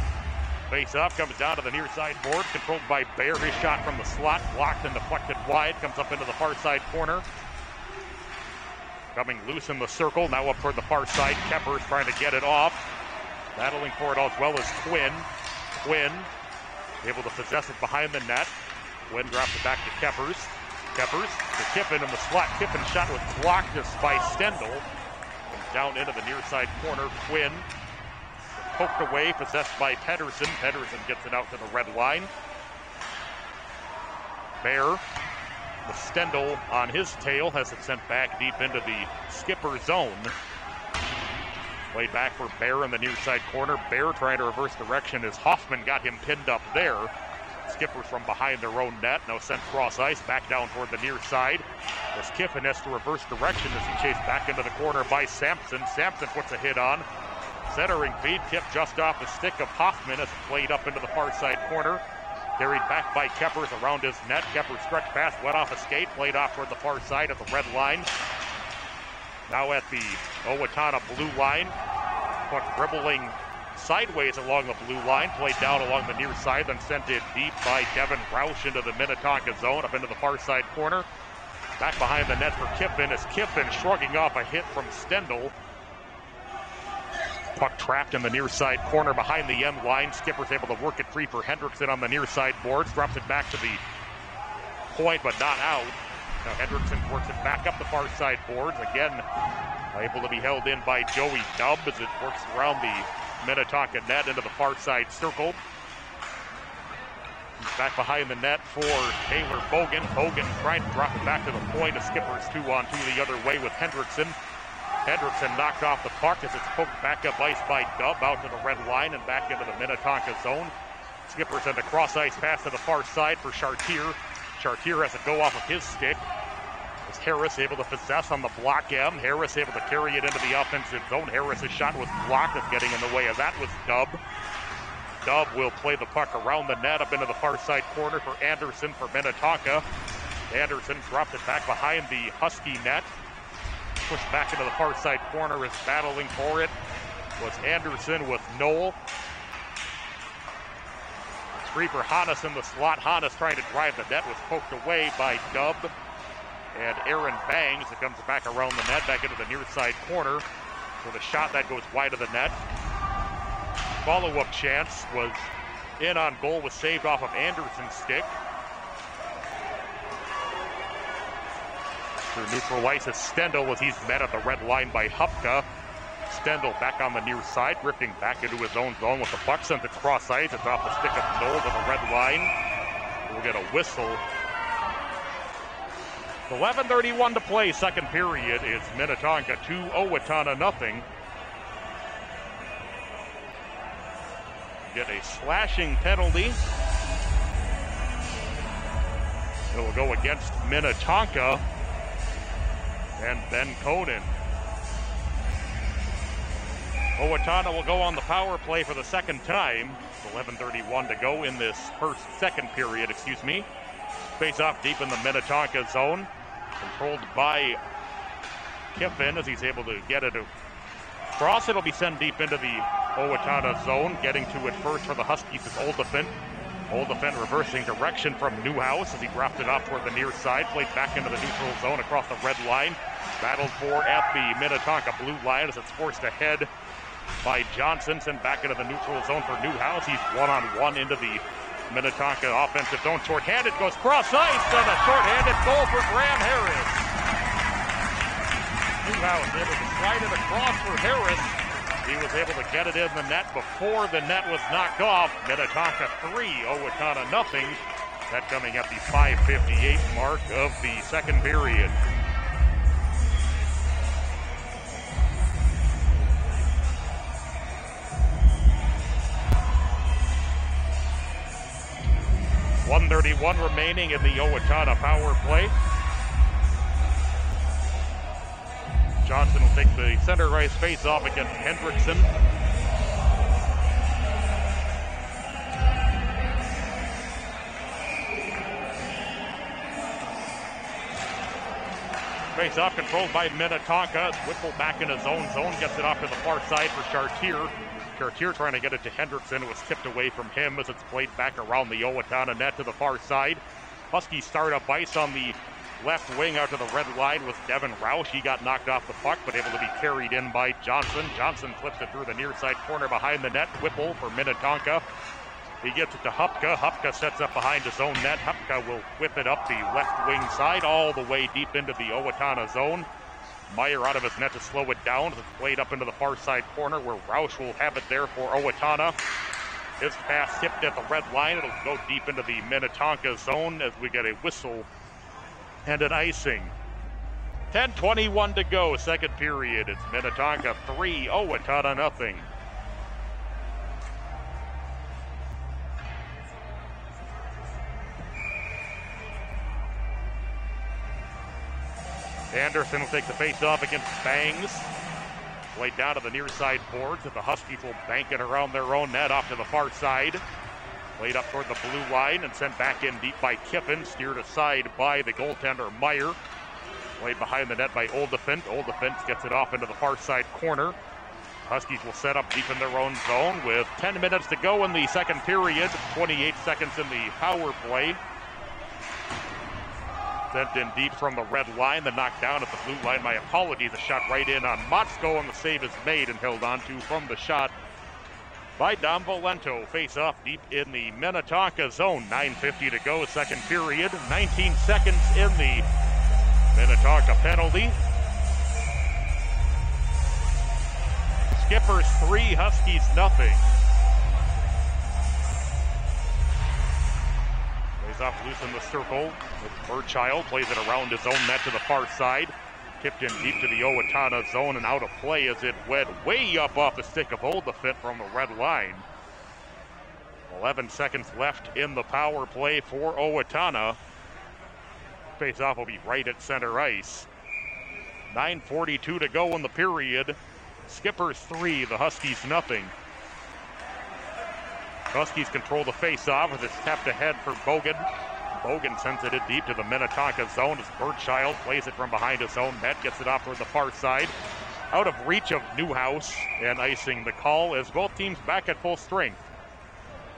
Face-off comes down to the near side board, controlled by Bear. His shot from the slot, blocked and deflected wide, comes up into the far side corner. Coming loose in the circle, now up toward the far side. Keppers trying to get it off. Battling for it as well as Quinn. Quinn able to possess it behind the net. Quinn drops it back to Keppers. Keppers to Kiffin in the slot. Kiffin's shot was blocked just by Stendel. Down into the near side corner, Quinn poked away, possessed by Pedersen. Pedersen gets it out to the red line. Bear, with Stendel on his tail, has it sent back deep into the Skipper zone. Played back for Bear in the near side corner. Bear trying to reverse direction as Hoffman got him pinned up there. Skippers from behind their own net, now sent cross ice, back down toward the near side. As Kiffin has to reverse direction as he chased back into the corner by Sampson. Sampson puts a hit on. Centering feed, tipped just off the stick of Hoffman as it played up into the far side corner. Carried back by Keppers around his net. Keppers stretched past, went off a skate, played off toward the far side at the red line. Now at the Owatonna blue line. Puck dribbling sideways along the blue line, played down along the near side, then sent it deep by Devin Roush into the Minnetonka zone, up into the far side corner. Back behind the net for Kiffin as Kiffin shrugging off a hit from Stendel. Puck trapped in the near side corner behind the end line. Skipper's able to work it free for Hendrickson on the near side boards. Drops it back to the point, but not out. Now Hendrickson works it back up the far side boards. Again, able to be held in by Joey Dubb as it works around the Minnetonka net into the far side circle. Back behind the net for Taylor Bogan. Bogan trying to drop it back to the point. A Skipper's 2-on-2 the other way with Hendrickson. Hendrickson knocked off the puck as it's poked back up ice by Dubb out to the red line and back into the Minnetonka zone. Skipper sent a cross ice pass to the far side for Chartier. Chartier has to go off of his stick. As Harris able to possess on the block M. Harris able to carry it into the offensive zone. Harris's shot was blocked. As getting in the way of that was Dubb. Dubb will play the puck around the net up into the far side corner for Anderson for Minnetonka. Anderson dropped it back behind the Husky net. Pushed back into the far side corner as battling for it was Anderson with Knoll. Free for Hannes in the slot. Hannes trying to drive the net was poked away by Dubb and Aaron Bangs. It comes back around the net, back into the near side corner with a shot that goes wide of the net. Follow-up chance was in on goal, was saved off of Anderson's stick. Through neutral ice is Stendel as he's met at the red line by Hupka. Stendel back on the near side, drifting back into his own zone with the puck sent across ice. It's off the stick of Knoll to the red line. We'll get a whistle. 11:31 to play, second period. It's Minnetonka 2, Owatonna nothing. Get a slashing penalty. It will go against Minnetonka and Ben Conan. Owatonna will go on the power play for the second time. 11:31 to go in this second period, excuse me. Face off deep in the Minnetonka zone. Controlled by Kiffin as he's able to get it across. It'll be sent deep into the Owatonna zone. Getting to it first for the Huskies is Oldefin. Oldefin reversing direction from Newhouse as he dropped it off toward the near side. Played back into the neutral zone across the red line. Battled for at the Minnetonka blue line as it's forced ahead by Johnson. Sent back into the neutral zone for Newhouse. He's one-on-one into the Minnetonka offensive zone. Short-handed, goes cross ice, and a short-handed goal for Graham Harris. Newhouse able to slide it across for Harris. He was able to get it in the net before the net was knocked off. Minnetonka 3, Owatonna nothing. That coming at the 5:58 mark of the second period. .131 remaining in the Owatonna power play. Johnson will take the center ice face off against Hendrickson. Face off controlled by Minnetonka. Whipple back in his own zone, gets it off to the far side for Chartier. Chartier trying to get it to Hendrickson. It was tipped away from him as it's played back around the Owatonna net to the far side. Huskies start up ice on the left wing out to the red line with Devin Roush. He got knocked off the puck, but able to be carried in by Johnson. Johnson flips it through the near side corner behind the net. Whipple for Minnetonka. He gets it to Hupka. Hupka sets up behind his own net. Hupka will whip it up the left wing side all the way deep into the Owatonna zone. Meyer out of his net to slow it down. It's played up into the far side corner where Roush will have it there for Owatonna. His pass tipped at the red line. It'll go deep into the Minnetonka zone as we get a whistle and an icing. 10:21 to go, second period. It's Minnetonka 3, Owatonna nothing. Anderson will take the face-off against Bangs. Played down to the near side boards, and the Huskies will bank it around their own net off to the far side. Played up toward the blue line and sent back in deep by Kiffin. Steered aside by the goaltender Meyer. Played behind the net by Oldefin. Oldefin gets it off into the far side corner. Huskies will set up deep in their own zone with 10 minutes to go in the second period, 28 seconds in the power play. Sent in deep from the red line, then knocked down at the blue line. My apologies, a shot right in on Motzko, and the save is made and held on to from the shot by Dom Valento. Face off deep in the Minnetonka zone. 9:50 to go, second period. 19 seconds in the Minnetonka penalty. Skippers 3, Huskies nothing. Plays off loose in the circle. Burchild plays it around his own net to the far side. Tipped in deep to the Owatonna zone and out of play as it went way up off the stick of Oldefit from the red line. 11 seconds left in the power play for Owatonna. Face-off will be right at center ice. 9:42 to go in the period. Skippers 3, the Huskies nothing. Huskies control the face-off with it's tapped ahead for Bogan. Bogan sends it in deep to the Minnetonka zone as Burchild plays it from behind his own net, gets it off toward the far side. Out of reach of Newhouse, and icing the call as both teams back at full strength.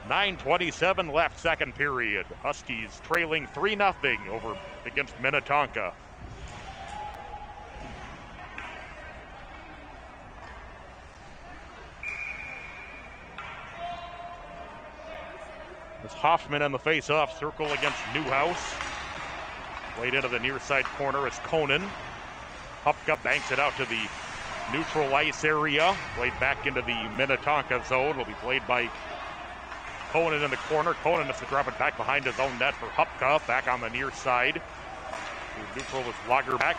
9:27 left, second period. Huskies trailing 3-0 over against Minnetonka. As Hoffman in the face-off circle against Newhouse. Played into the near side corner as Conan. Hupka banks it out to the neutral ice area. Played back into the Minnetonka zone. Will be played by Conan in the corner. Conan has to drop it back behind his own net for Hupka. Back on the near side. The neutral is Lagerback.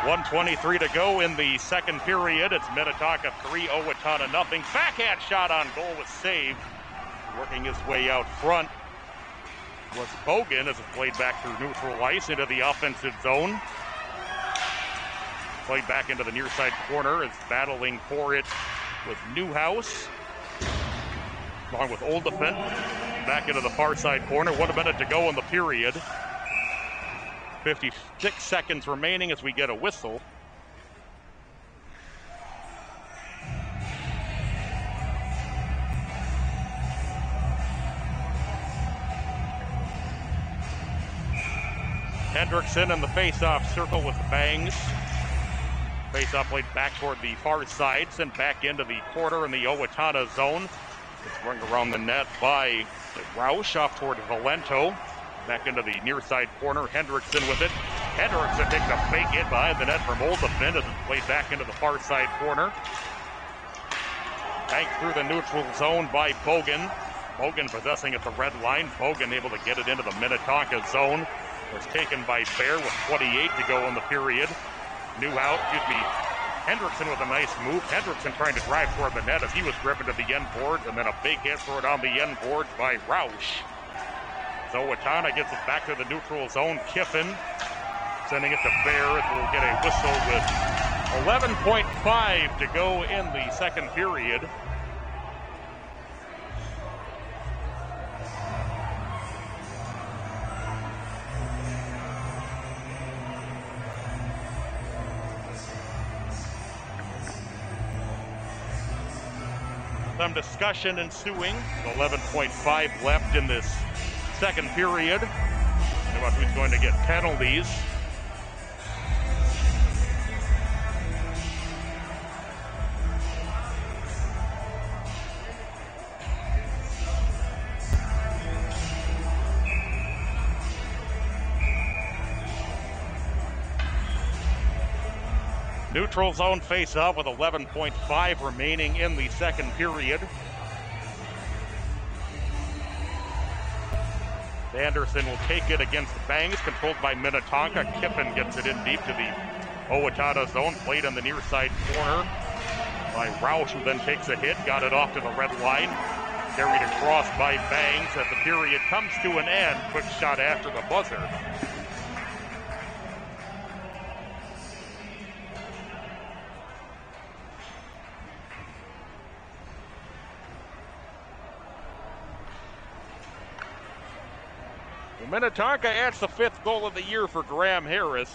1:23 to go in the second period. It's Minnetonka 3, Owatonna nothing. Backhand shot on goal was saved. Working his way out front was Bogan as it played back through neutral ice into the offensive zone. Played back into the near side corner. It's battling for it with Newhouse, along with Oldefin. Back into the far side corner. 1 minute to go in the period. 56 seconds remaining as we get a whistle. Hendrickson in the face-off circle with the Bangs. Face-off played back toward the far side, sent back into the corner in the Owatonna zone. It's rung around the net by Roush off toward Valento. Back into the near side corner, Hendrickson with it. Hendrickson takes a fake hit behind the net from Oldefin as it's played back into the far side corner. Banked through the neutral zone by Bogan. Bogan possessing at the red line. Bogan able to get it into the Minnetonka zone. Was taken by Bear with 28 to go in the period. Hendrickson with a nice move. Hendrickson trying to drive toward the net as he was driven to the end boards, and then a big hit for it on the end boards by Roush. So Owatonna gets it back to the neutral zone. Kiffin sending it to Bears. We'll get a whistle with 11.5 to go in the second period. Some discussion ensuing. 11.5 left in this second period. About who's going to get penalties. Neutral zone face-off with 11.5 remaining in the second period. Anderson will take it against the Bangs, controlled by Minnetonka. Kiffin gets it in deep to the Owatonna zone, played on the near side corner by Roush, who then takes a hit, got it off to the red line, carried across by Bangs as the period comes to an end. Quick shot after the buzzer. Minnetonka adds the 5th goal of the year for Graham Harris.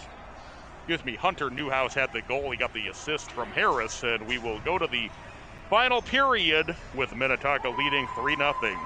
Hunter Newhouse had the goal. He got the assist from Harris, and we will go to the final period with Minnetonka leading 3-0.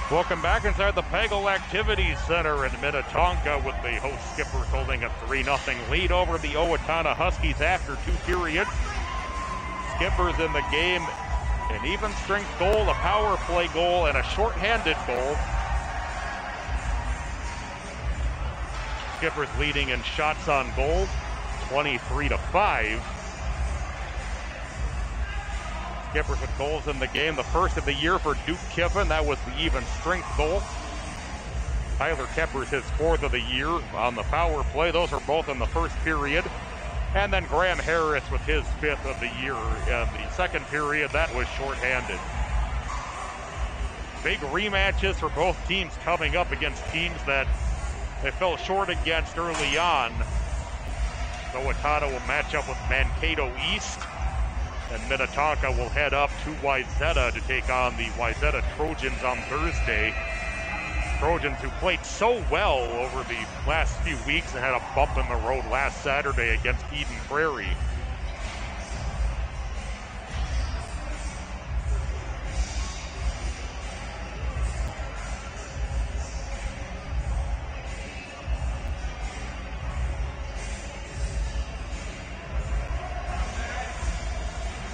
Welcome back inside the Peggle Activities Center in Minnetonka with the host Skippers holding a 3-0 lead over the Owatonna Huskies after 2 periods. Skippers in the game, an even strength goal, a power play goal, and a shorthanded goal. Skippers leading in shots on goal, 23-5. Skippers with goals in the game. The first of the year for Duke Kiffin. That was the even strength goal. Tyler Keppers his 4th of the year on the power play. Those are both in the first period. And then Graham Harris with his 5th of the year in the second period. That was shorthanded. Big rematches for both teams coming up against teams that they fell short against early on. Owatonna will match up with Mankato East. And Minnetonka will head up to Wayzata to take on the Wayzata Trojans on Thursday. Trojans who played so well over the last few weeks and had a bump in the road last Saturday against Eden Prairie.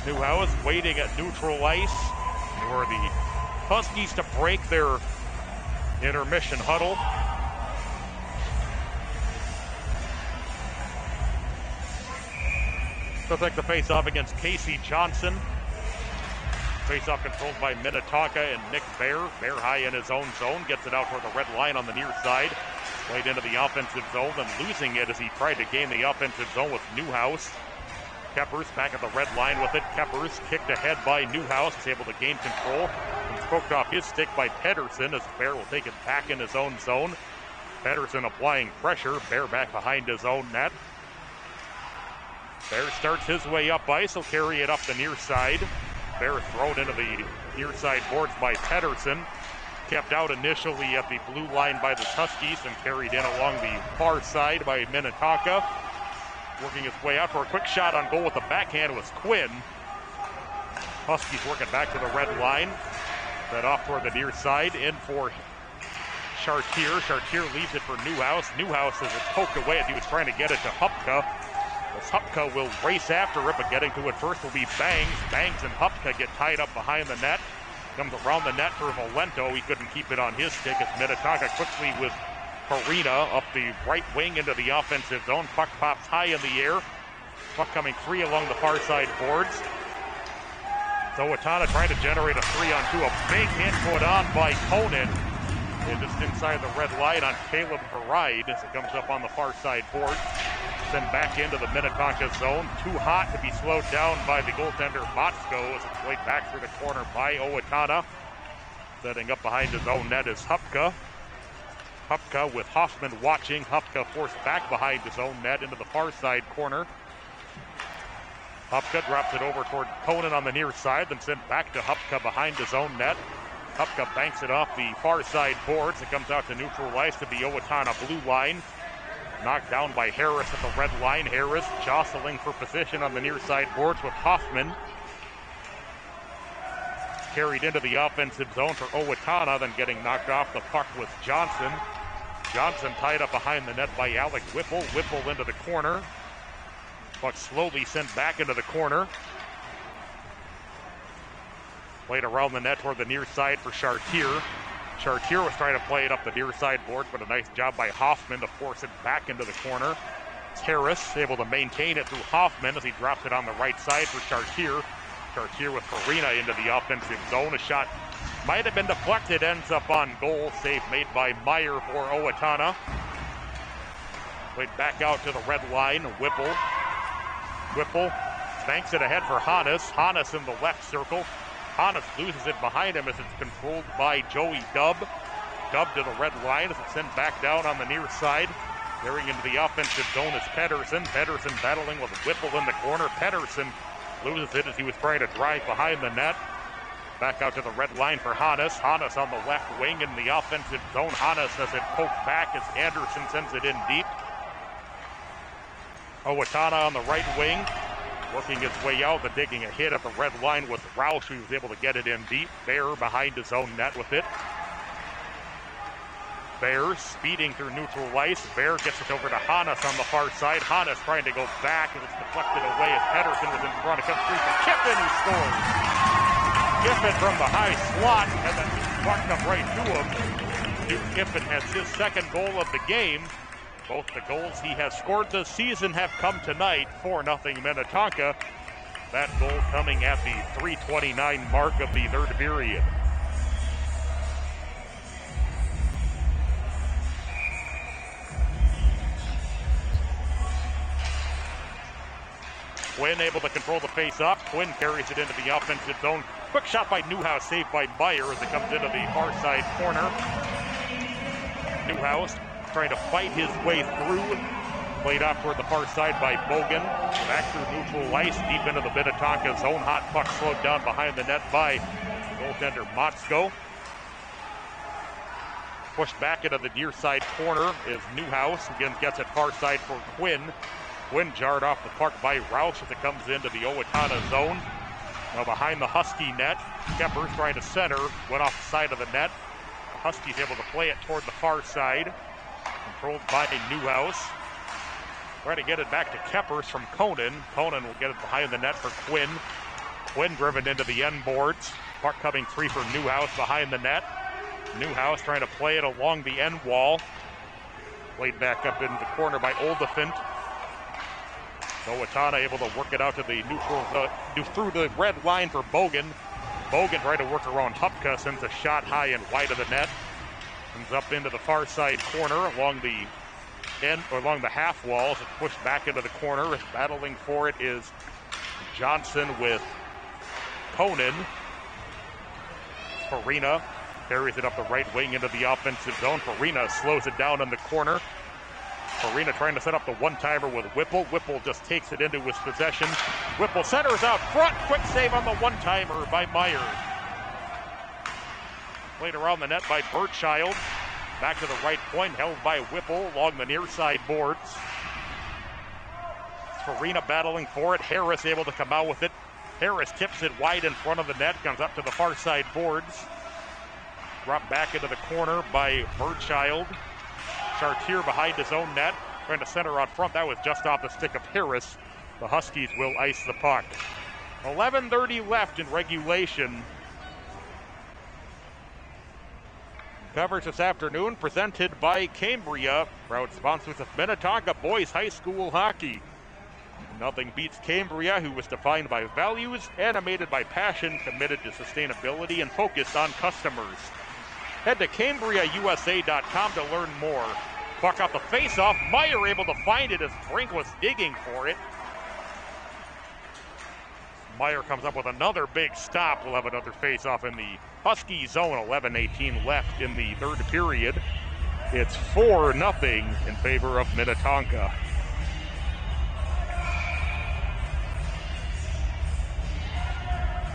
Newhouse waiting at neutral ice for the Huskies to break their intermission huddle. They'll take the face-off against Casey Johnson. Face-off controlled by Minnetonka and Nick Bear. Bear high in his own zone, gets it out toward the red line on the near side. Played into the offensive zone and losing it as he tried to gain the offensive zone with Newhouse. Keppers back at the red line with it. Keppers kicked ahead by Newhouse, is able to gain control and poked off his stick by Pedersen as Bear will take it back in his own zone. Pedersen applying pressure. Bear back behind his own net. Bear starts his way up ice. He'll carry it up the near side. Bear thrown into the near side boards by Pedersen. Kept out initially at the blue line by the Huskies and carried in along the far side by Minnetonka. Working his way out for a quick shot on goal with the backhand was Quinn. Huskies working back to the red line. Then off toward the near side, in for Chartier. Chartier leaves it for Newhouse. Newhouse has it poked away as he was trying to get it to Hupka. As Hupka will race after it, but getting to it first will be Bangs. Bangs and Hupka get tied up behind the net. Comes around the net for Valento. He couldn't keep it on his stick as Minnetonka quickly with Farina up the right wing into the offensive zone. Puck pops high in the air. Puck coming free along the far side boards. Owatonna trying to generate a 3-on-2. A big hit put on by Conan. And just inside the red line on Caleb Veride as it comes up on the far side board. Then back into the Minnetonka zone. Too hot to be slowed down by the goaltender Motzko as it's played back through the corner by Owatonna. Setting up behind his own net is Hupka. Hupka with Hoffman watching. Hupka forced back behind his own net into the far side corner. Hupka drops it over toward Conan on the near side, then sent back to Hupka behind his own net. Hupka banks it off the far side boards. It comes out to neutral ice to the Owatonna blue line. Knocked down by Harris at the red line. Harris jostling for position on the near side boards with Hoffman. Carried into the offensive zone for Owatonna, then getting knocked off the puck with Johnson. Johnson tied up behind the net by Alec Whipple. Whipple into the corner. Puck slowly sent back into the corner. Played around the net toward the near side for Chartier. Chartier was trying to play it up the near side board, but a nice job by Hoffman to force it back into the corner. Harris able to maintain it through Hoffman as he drops it on the right side for Chartier. Chartier with Farina into the offensive zone. A shot might have been deflected, ends up on goal. Save made by Meyer for Owatonna. Played back out to the red line. Whipple banks it ahead for Hannes. Hannes in the left circle. Hannes loses it behind him as it's controlled by Joey Dubb. Dubb to the red line as it's sent back down on the near side. Carrying into the offensive zone is Pedersen. Pedersen battling with Whipple in the corner. Pedersen loses it as he was trying to drive behind the net. Back out to the red line for Hannes. Hannes on the left wing in the offensive zone. Hannes has it poked back as Anderson sends it in deep. Owatonna on the right wing, working his way out, but taking a hit at the red line with Roush, who was able to get it in deep. Bear behind his own net with it. Bear speeding through neutral ice. Bear gets it over to Hannes on the far side. Hannes trying to go back, and it's deflected away as Pedersen was in front. It comes free for Kiffin, who scores. Kiffin from the high slot, and then puck come right to him. Duke Kiffin has his second goal of the game. Both the goals he has scored this season have come tonight. 4-0 Minnetonka. That goal coming at the 3:29 mark of the third period. Quinn able to control the face-off. Quinn carries it into the offensive zone. Quick shot by Newhouse, saved by Meyer as it comes into the far side corner. Newhouse trying to fight his way through. Played off toward the far side by Bogan. Back through neutral ice, deep into the Minnetonka zone. Hot puck slowed down behind the net by goaltender Motzko. Pushed back into the near side corner is Newhouse. Again, gets it far side for Quinn. Quinn jarred off the puck by Roush as it comes into the Owatonna zone. Now behind the Husky net, Kemper's trying to center, went off the side of the net. The Huskies able to play it toward the far side. Controlled by Newhouse. Trying to get it back to Kempers from Conan. Conan will get it behind the net for Quinn. Quinn driven into the end boards. Puck coming free for Newhouse behind the net. Newhouse trying to play it along the end wall. Played back up into the corner by Oldefint. Owatonna able to work it out to the neutral, through the red line for Bogan. Bogan trying to work around Hupka, sends a shot high and wide of the net. Comes up into the far side corner along the end, or along the half wall. It's pushed back into the corner. Battling for it is Johnson with Conan. Farina carries it up the right wing into the offensive zone. Farina slows it down in the corner. Farina trying to set up the one-timer with Whipple. Whipple just takes it into his possession. Whipple centers out front. Quick save on the one-timer by Meyer. Played around the net by Burchild. Back to the right point, held by Whipple along the near side boards. Farina battling for it. Harris able to come out with it. Harris tips it wide in front of the net. Comes up to the far side boards. Dropped back into the corner by Burchild. Chartier behind his own net, trying to center out front. That was just off the stick of Harris. The Huskies will ice the puck. 11:30 left in regulation. Coverage this afternoon presented by Cambria, proud sponsors of Minnetonka Boys High School Hockey. Nothing beats Cambria, who was defined by values, animated by passion, committed to sustainability, and focused on customers. Head to CambriaUSA.com to learn more. Puck off the face-off. Meyer able to find it as Brink was digging for it. Meyer comes up with another big stop. We'll have another face-off in the Husky zone. 11:18 left in the third period. It's 4-0 in favor of Minnetonka.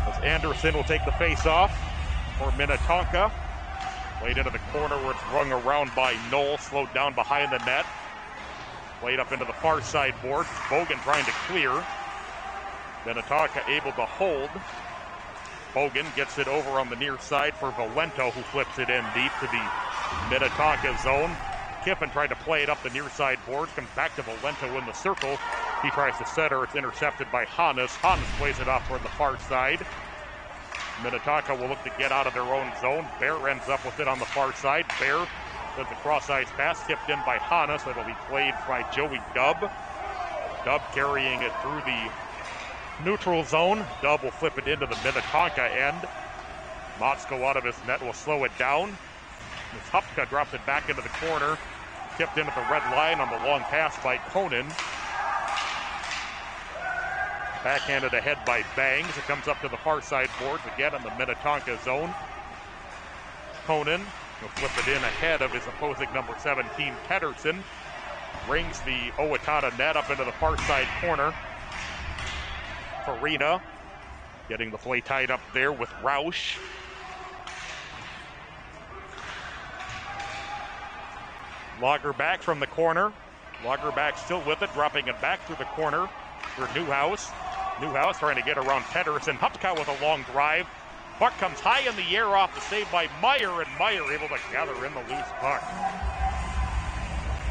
As Anderson will take the face-off for Minnetonka. Played into the corner where it's rung around by Knoll, slowed down behind the net. Played up into the far side board. Bogan trying to clear. Minnetonka able to hold. Bogan gets it over on the near side for Valento, who flips it in deep to the Minnetonka zone. Kiffin tried to play it up the near side board. Comes back to Valento in the circle. He tries to center. It's intercepted by Hannes. Hannes plays it off toward the far side. Minnetonka will look to get out of their own zone. Bear ends up with it on the far side. Bear does the cross-ice pass, tipped in by Hannes. It'll be played by Joey Dubb. Dubb carrying it through the neutral zone. Dubb will flip it into the Minnetonka end. Motzko out of his net will slow it down. As Hupka drops it back into the corner. Tipped in at the red line on the long pass by Conan. Backhanded ahead by Bangs. It comes up to the far side boards again in the Minnetonka zone. Conan will flip it in ahead of his opposing number 17, Pedersen. Brings the Owatonna net up into the far side corner. Farina getting the play tied up there with Roush. Lagerback from the corner. Lagerback still with it, dropping it back through the corner for Newhouse. Newhouse trying to get around Pedersen. Hupka with a long drive. Puck comes high in the air off the save by Meyer, and Meyer able to gather in the loose puck.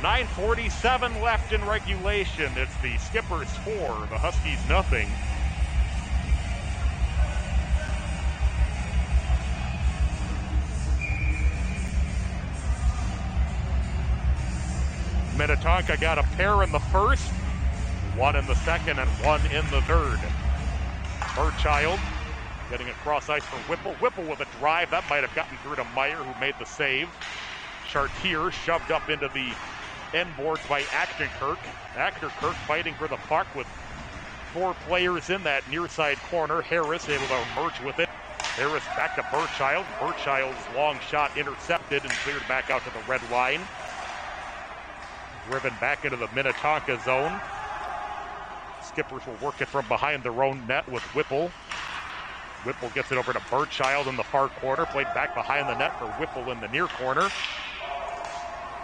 9:47 left in regulation. It's the Skippers 4, the Huskies nothing. Minnetonka got a pair in the first, one in the second, and one in the third. Burchild getting across ice for Whipple. Whipple with a drive. That might have gotten through to Meyer, who made the save. Chartier shoved up into the end boards by Achterkirk. Achterkirk fighting for the puck with 4 players in that near side corner. Harris able to emerge with it. Harris back to Burchild. Burchild's long shot intercepted and cleared back out to the red line. Driven back into the Minnetonka zone. Skippers will work it from behind their own net with Whipple. Whipple gets it over to Burchild in the far corner. Played back behind the net for Whipple in the near corner.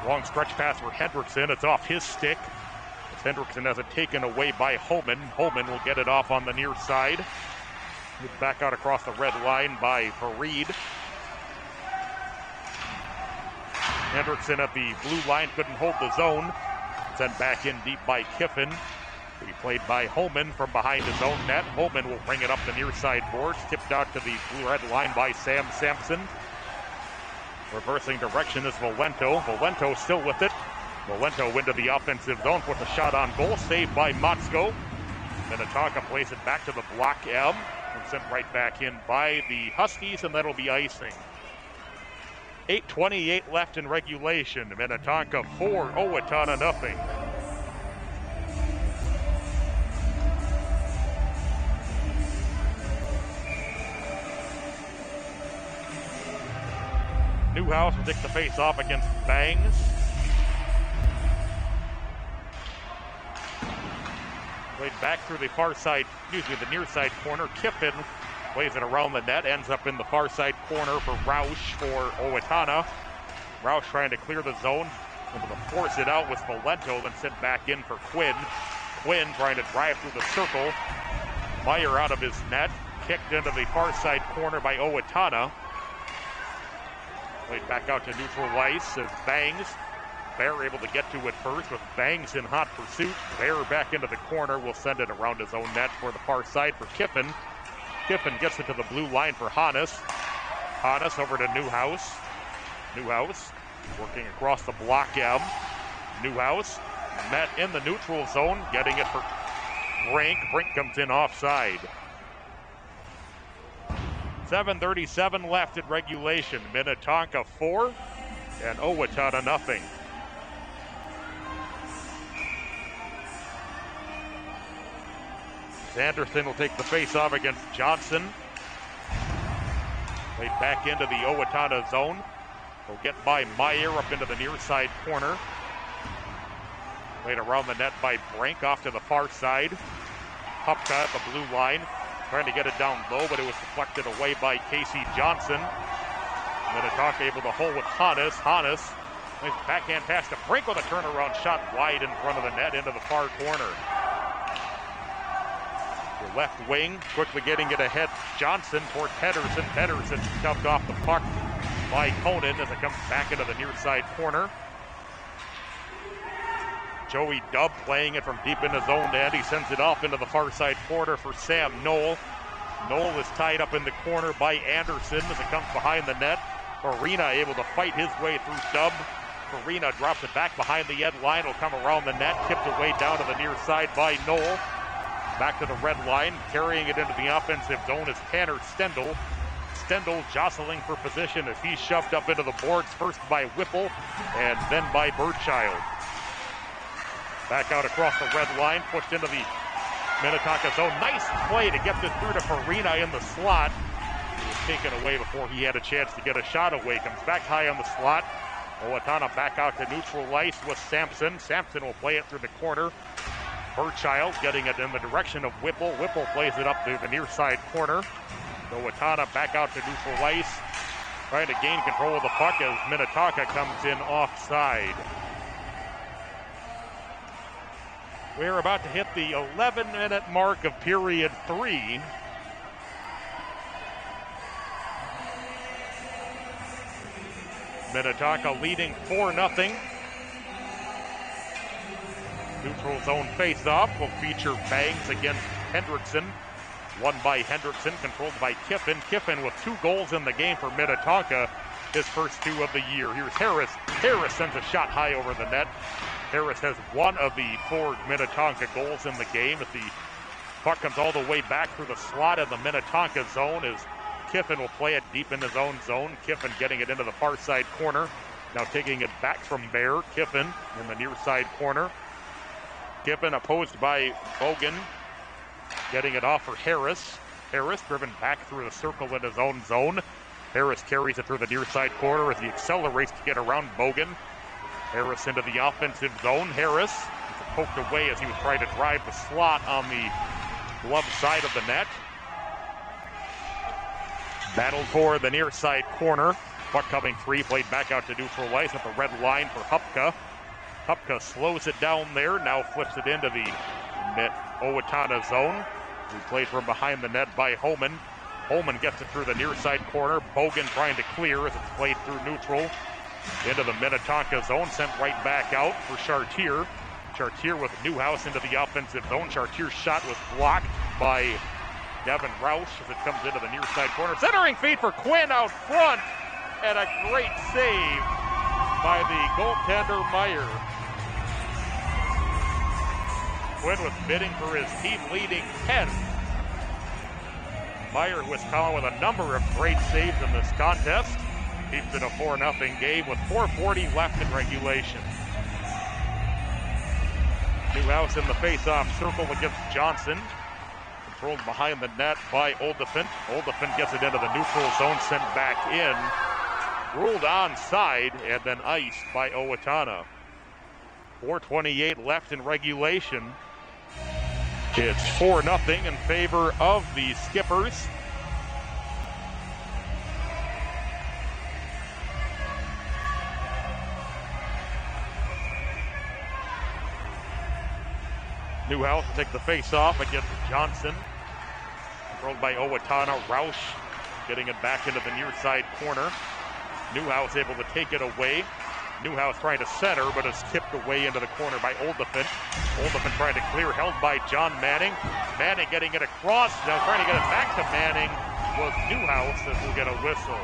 Long stretch pass for Hendrickson. It's off his stick. As Hendrickson has it taken away by Homan. Homan will get it off on the near side. Moved back out across the red line by Fareed. Hendrickson at the blue line couldn't hold the zone. Sent back in deep by Kiffin. He played by Holman from behind his own net. Holman will bring it up the near side boards. Tipped out to the blue-red line by Sam Sampson. Reversing direction is Valento. Valento still with it. Valento into the offensive zone. Puts a shot on goal. Saved by Motzko. Minnetonka plays it back to the block M. And sent right back in by the Huskies, and that'll be icing. 8:28 left in regulation. Minnetonka 4, Owatonna nothing. Newhouse will take the face off against Bangs. Played back through the far side, the near side corner. Kiffin plays it around the net, ends up in the far side corner for Roush for Owatonna. Roush trying to clear the zone, able to force it out with Valento, then sent back in for Quinn. Quinn trying to drive through the circle. Meyer out of his net, kicked into the far side corner by Owatonna. Played back out to neutral ice as Bangs. Bear able to get to it first with Bangs in hot pursuit. Bear back into the corner, will send it around his own net for the far side for Kiffin. Kiffin gets it to the blue line for Hannes. Hannes over to Newhouse. Newhouse working across the block M. Newhouse met in the neutral zone, getting it for Brink. Brink comes in offside. 7:37 left in regulation. Minnetonka 4 and Owatonna nothing. Sanderson will take the face-off against Johnson. Played back into the Owatonna zone. Will get by Meyer up into the near side corner. Played around the net by Brink off to the far side. Hupka at the blue line. Trying to get it down low, but it was deflected away by Casey Johnson. Minnetonka able to hold with Hannes. Hannes plays backhand pass to Brink with a turnaround shot wide in front of the net into the far corner. The left wing, quickly getting it ahead. Johnson toward Pedersen. Pedersen shoved off the puck by Conan as it comes back into the near side corner. Joey Dubb playing it from deep in his own end. He sends it off into the far side corner for Sam Knoll. Knoll is tied up in the corner by Anderson as it comes behind the net. Farina able to fight his way through Dubb. Farina drops it back behind the end line. Will come around the net, tipped away down to the near side by Knoll. Back to the red line, carrying it into the offensive zone is Tanner Stendel. Stendel jostling for position as he's shoved up into the boards, first by Whipple and then by Burchild. Back out across the red line, pushed into the Minnetonka zone. Nice play to get this through to Farina in the slot. He was taken away before he had a chance to get a shot away. Comes back high on the slot. Owatonna back out to neutral ice with Sampson. Sampson will play it through the corner. Burchild getting it in the direction of Whipple. Whipple plays it up to the near side corner. Owatonna back out to neutral ice, trying to gain control of the puck as Minnetonka comes in offside. We're about to hit the 11-minute mark of period 3. Minnetonka leading 4-0. Neutral zone face-off will feature Bangs against Hendrickson. Won by Hendrickson, controlled by Kiffin. Kiffin with 2 goals in the game for Minnetonka, his first 2 of the year. Here's Harris. Harris sends a shot high over the net. Harris has 1 of the 4 Minnetonka goals in the game. As the puck comes all the way back through the slot in the Minnetonka zone, as Kiffin will play it deep in his own zone. Kiffin getting it into the far side corner. Now taking it back from Bear. Kiffin in the near side corner. Kiffin opposed by Bogan. Getting it off for Harris. Harris driven back through the circle in his own zone. Harris carries it through the near side corner as he accelerates to get around Bogan. Harris into the offensive zone. Harris poked away as he was trying to drive the slot on the glove side of the net. Battle for the near side corner. Puck coming free, played back out to neutral ice at the red line for Hupka. Hupka slows it down there, now flips it into the Owatonna zone. He played from behind the net by Homan. Homan gets it through the near side corner. Bogan trying to clear as it's played through neutral. Into the Minnetonka zone, sent right back out for Chartier. Chartier with Newhouse into the offensive zone. Chartier's shot was blocked by Devin Roush as it comes into the near side corner. Centering feed for Quinn out front, and a great save by the goaltender Meyer. Quinn was bidding for his team-leading 10. Meyer was calling with a number of great saves in this contest. Keeps it a 4-0 game with 4:40 left in regulation. Newhouse in the face-off circle against Johnson. Controlled behind the net by Oldefin. Oldefin gets it into the neutral zone, sent back in. Ruled onside and then iced by Owatonna. 4:28 left in regulation. It's 4-0 in favor of the Skippers. Newhouse will take the face-off against Johnson. Controlled by Owatonna. Roush getting it back into the near side corner. Newhouse able to take it away. Newhouse trying to center, but is tipped away into the corner by Oldefin. Oldefin trying to clear, held by John Manning. Manning getting it across, now trying to get it back to Manning was Newhouse as we'll get a whistle.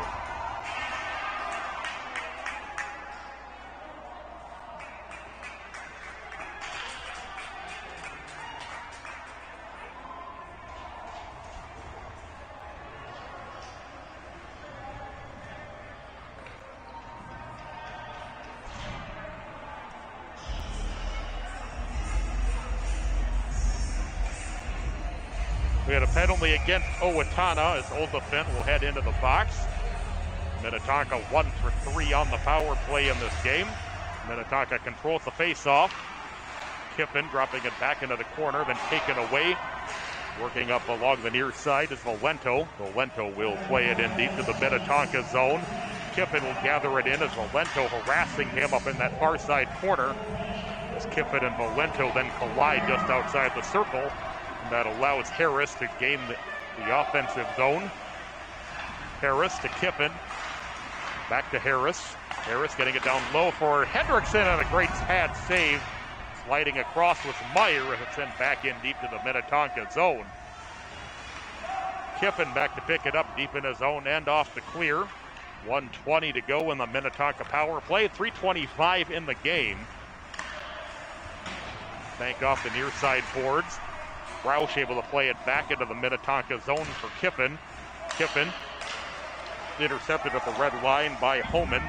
We had a penalty against Owatonna as Oldefin will head into the box. Minnetonka 1 for 3 on the power play in this game. Minnetonka controls the face-off. Kiffin dropping it back into the corner, then taken away. Working up along the near side is Valento. Valento will play it in deep to the Minnetonka zone. Kiffin will gather it in as Valento harassing him up in that far side corner. As Kiffin and Valento then collide just outside the circle. That allows Harris to gain the offensive zone. Harris to Kiffin. Back to Harris. Harris getting it down low for Hendrickson, and a great pad save. Sliding across with Meyer as it's sent back in deep to the Minnetonka zone. Kiffin back to pick it up deep in his own end off the clear. 1:20 to go in the Minnetonka power play. 3:25 in the game. Bank off the near side boards. Roush able to play it back into the Minnetonka zone for Kiffin. Kiffin intercepted at the red line by Homan.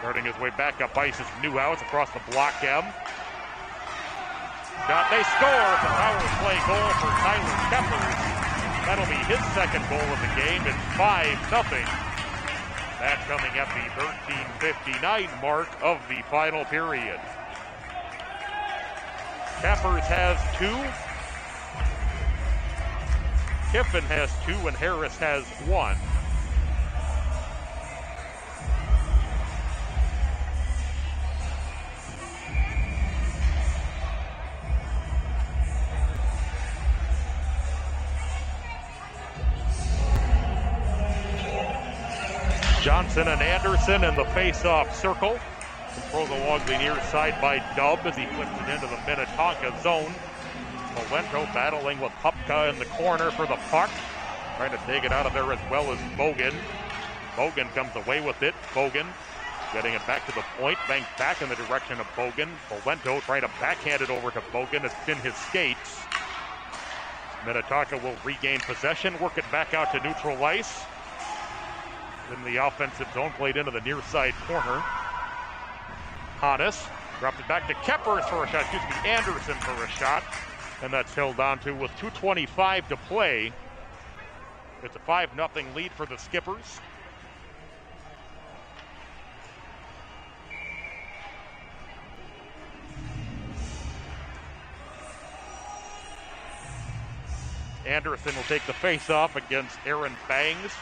Starting his way back up ice is Newhouse across the block M. They score. It's a power play goal for Tyler Keppers. That'll be his second goal of the game. It's 5-0. That coming at the 13:59 mark of the final period. Keppers has 2. Kiffin has 2 and Harris has 1. Johnson and Anderson in the face-off circle. Controlled along the near side by Dubb as he flips it into the Minnetonka zone. Valento battling with Hupka in the corner for the puck. Trying to take it out of there as well as Bogan. Bogan comes away with it. Bogan getting it back to the point. Banks back in the direction of Bogan. Valento trying to backhand it over to Bogan. It's in his skates. Minnetonka will regain possession. Work it back out to neutral ice. In the offensive zone, played into the near side corner. Hannes dropped it back to Keppers for a shot. Anderson for a shot. And that's held on to with 2:25 to play. It's a 5-0 lead for the Skippers. Anderson will take the face-off against Aaron Bangs.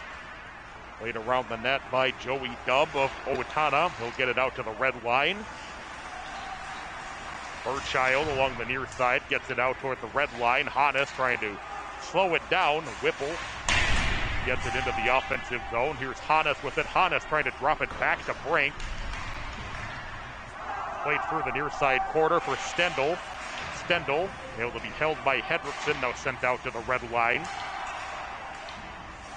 Played around the net by Joey Dubb of Owatonna. He'll get it out to the red line. Burchild along the near side gets it out toward the red line. Hannes trying to slow it down. Whipple gets it into the offensive zone. Here's Hannes with it. Hannes trying to drop it back to Brink. Played through the near side corner for Stendel. Stendel able to be held by Hendrickson, now sent out to the red line.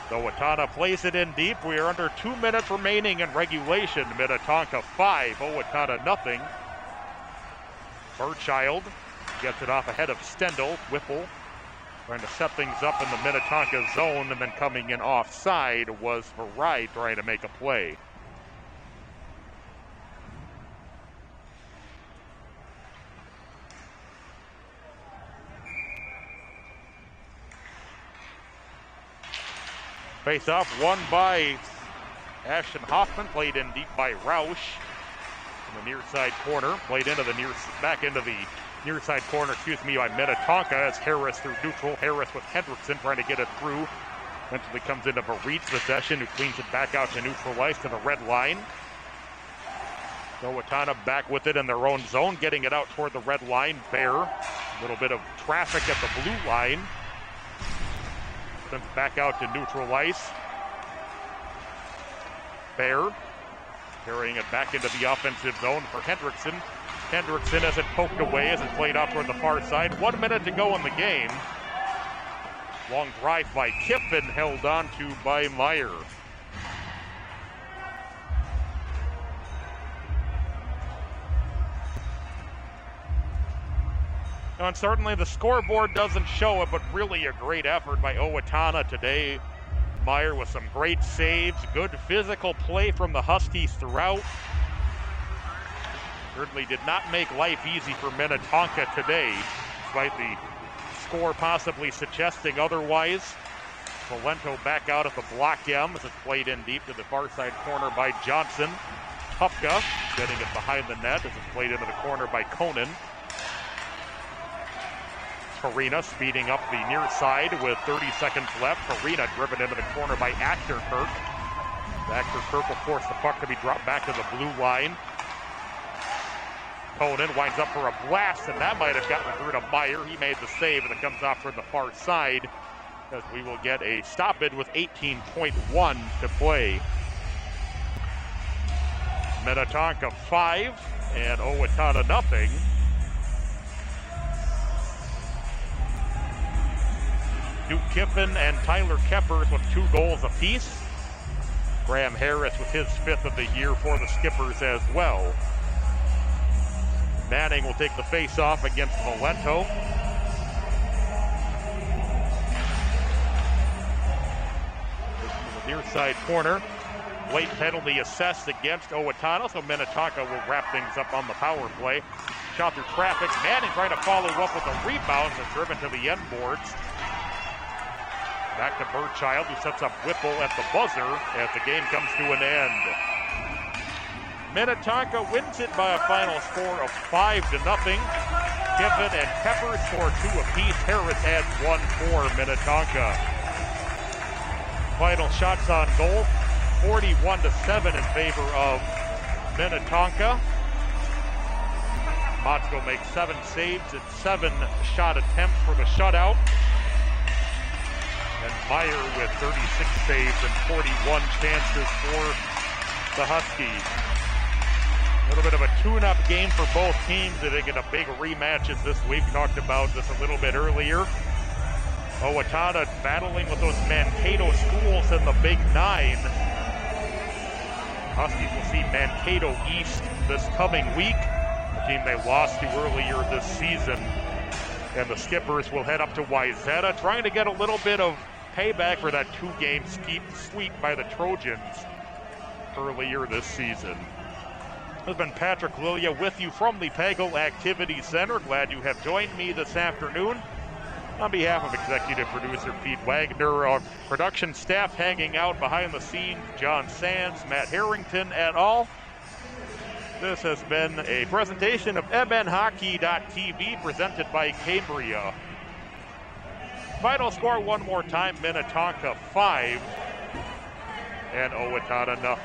Owatonna plays it in deep. We are under 2 minutes remaining in regulation. Minnetonka 5, Owatonna nothing. Burchild gets it off ahead of Stendel. Whipple trying to set things up in the Minnetonka zone, and then coming in offside was Varai trying to make a play. Face-off won by Ashton Hoffman, played in deep by Roush. In the near side corner, played into the back into the near side corner, by Minnetonka as Harris through neutral. Harris with Hendrickson trying to get it through. Eventually comes into Vareet's possession, who cleans it back out to neutral ice to the red line. Owatonna back with it in their own zone, getting it out toward the red line. Bear, a little bit of traffic at the blue line. Sends back out to neutral ice. Bear carrying it back into the offensive zone for Hendrickson. Hendrickson has it poked away as it's played out toward the far side. 1 minute to go in the game. Long drive by Kiffin, held on to by Meyer. And certainly the scoreboard doesn't show it, but really a great effort by Owatonna today. Meyer with some great saves, good physical play from the Huskies throughout. Certainly did not make life easy for Minnetonka today, despite the score possibly suggesting otherwise. Valento back out at the block M as it's played in deep to the far side corner by Johnson. Hupka getting it behind the net as it's played into the corner by Conan. Farina speeding up the near side with 30 seconds left. Farina driven into the corner by Achterkirk. Achterkirk will force the puck to be dropped back to the blue line. Conan winds up for a blast, and that might have gotten through to Meyer. He made the save, and it comes off from the far side as we will get a stoppage with 18.1 to play. Minnetonka 5 and Owatonna nothing. Duke Kiffin and Tyler Keppers with 2 goals apiece. Graham Harris with his 5th of the year for the Skippers as well. Manning will take the face-off against Valento. The near side corner. Late penalty assessed against Owatonna, so Minnetonka will wrap things up on the power play. Shot through traffic. Manning trying to follow up with a rebound and driven to the end boards. Back to Burchild, who sets up Whipple at the buzzer as the game comes to an end. Minnetonka wins it by a final score of 5-0. Kiffin and Keppers score 2 apiece. Harris adds 1 for Minnetonka. Final shots on goal, 41-7 in favor of Minnetonka. Motzko makes 7 saves and 7 shot attempts for the shutout. And Meyer with 36 saves and 41 chances for the Huskies. A little bit of a tune-up game for both teams. They get a big rematches this week. Talked about this a little bit earlier. Owatonna battling with those Mankato schools in the Big Nine. Huskies will see Mankato East this coming week, a team they lost to earlier this season. And the Skippers will head up to Wayzata, trying to get a little bit of payback for that two-game sweep by the Trojans earlier this season. This has been Patrick Lilia with you from the Pagel Activity Center. Glad you have joined me this afternoon. On behalf of executive producer Pete Wagner, our production staff hanging out behind the scenes, John Sands, Matt Harrington, et al. This has been a presentation of MNHockey.tv presented by Cambria. Final score one more time, Minnetonka 5 and Owatonna 0.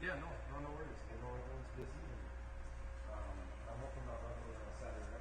Yeah, no worries. You know, everyone's busy, and I'm hoping not running on a Saturday night.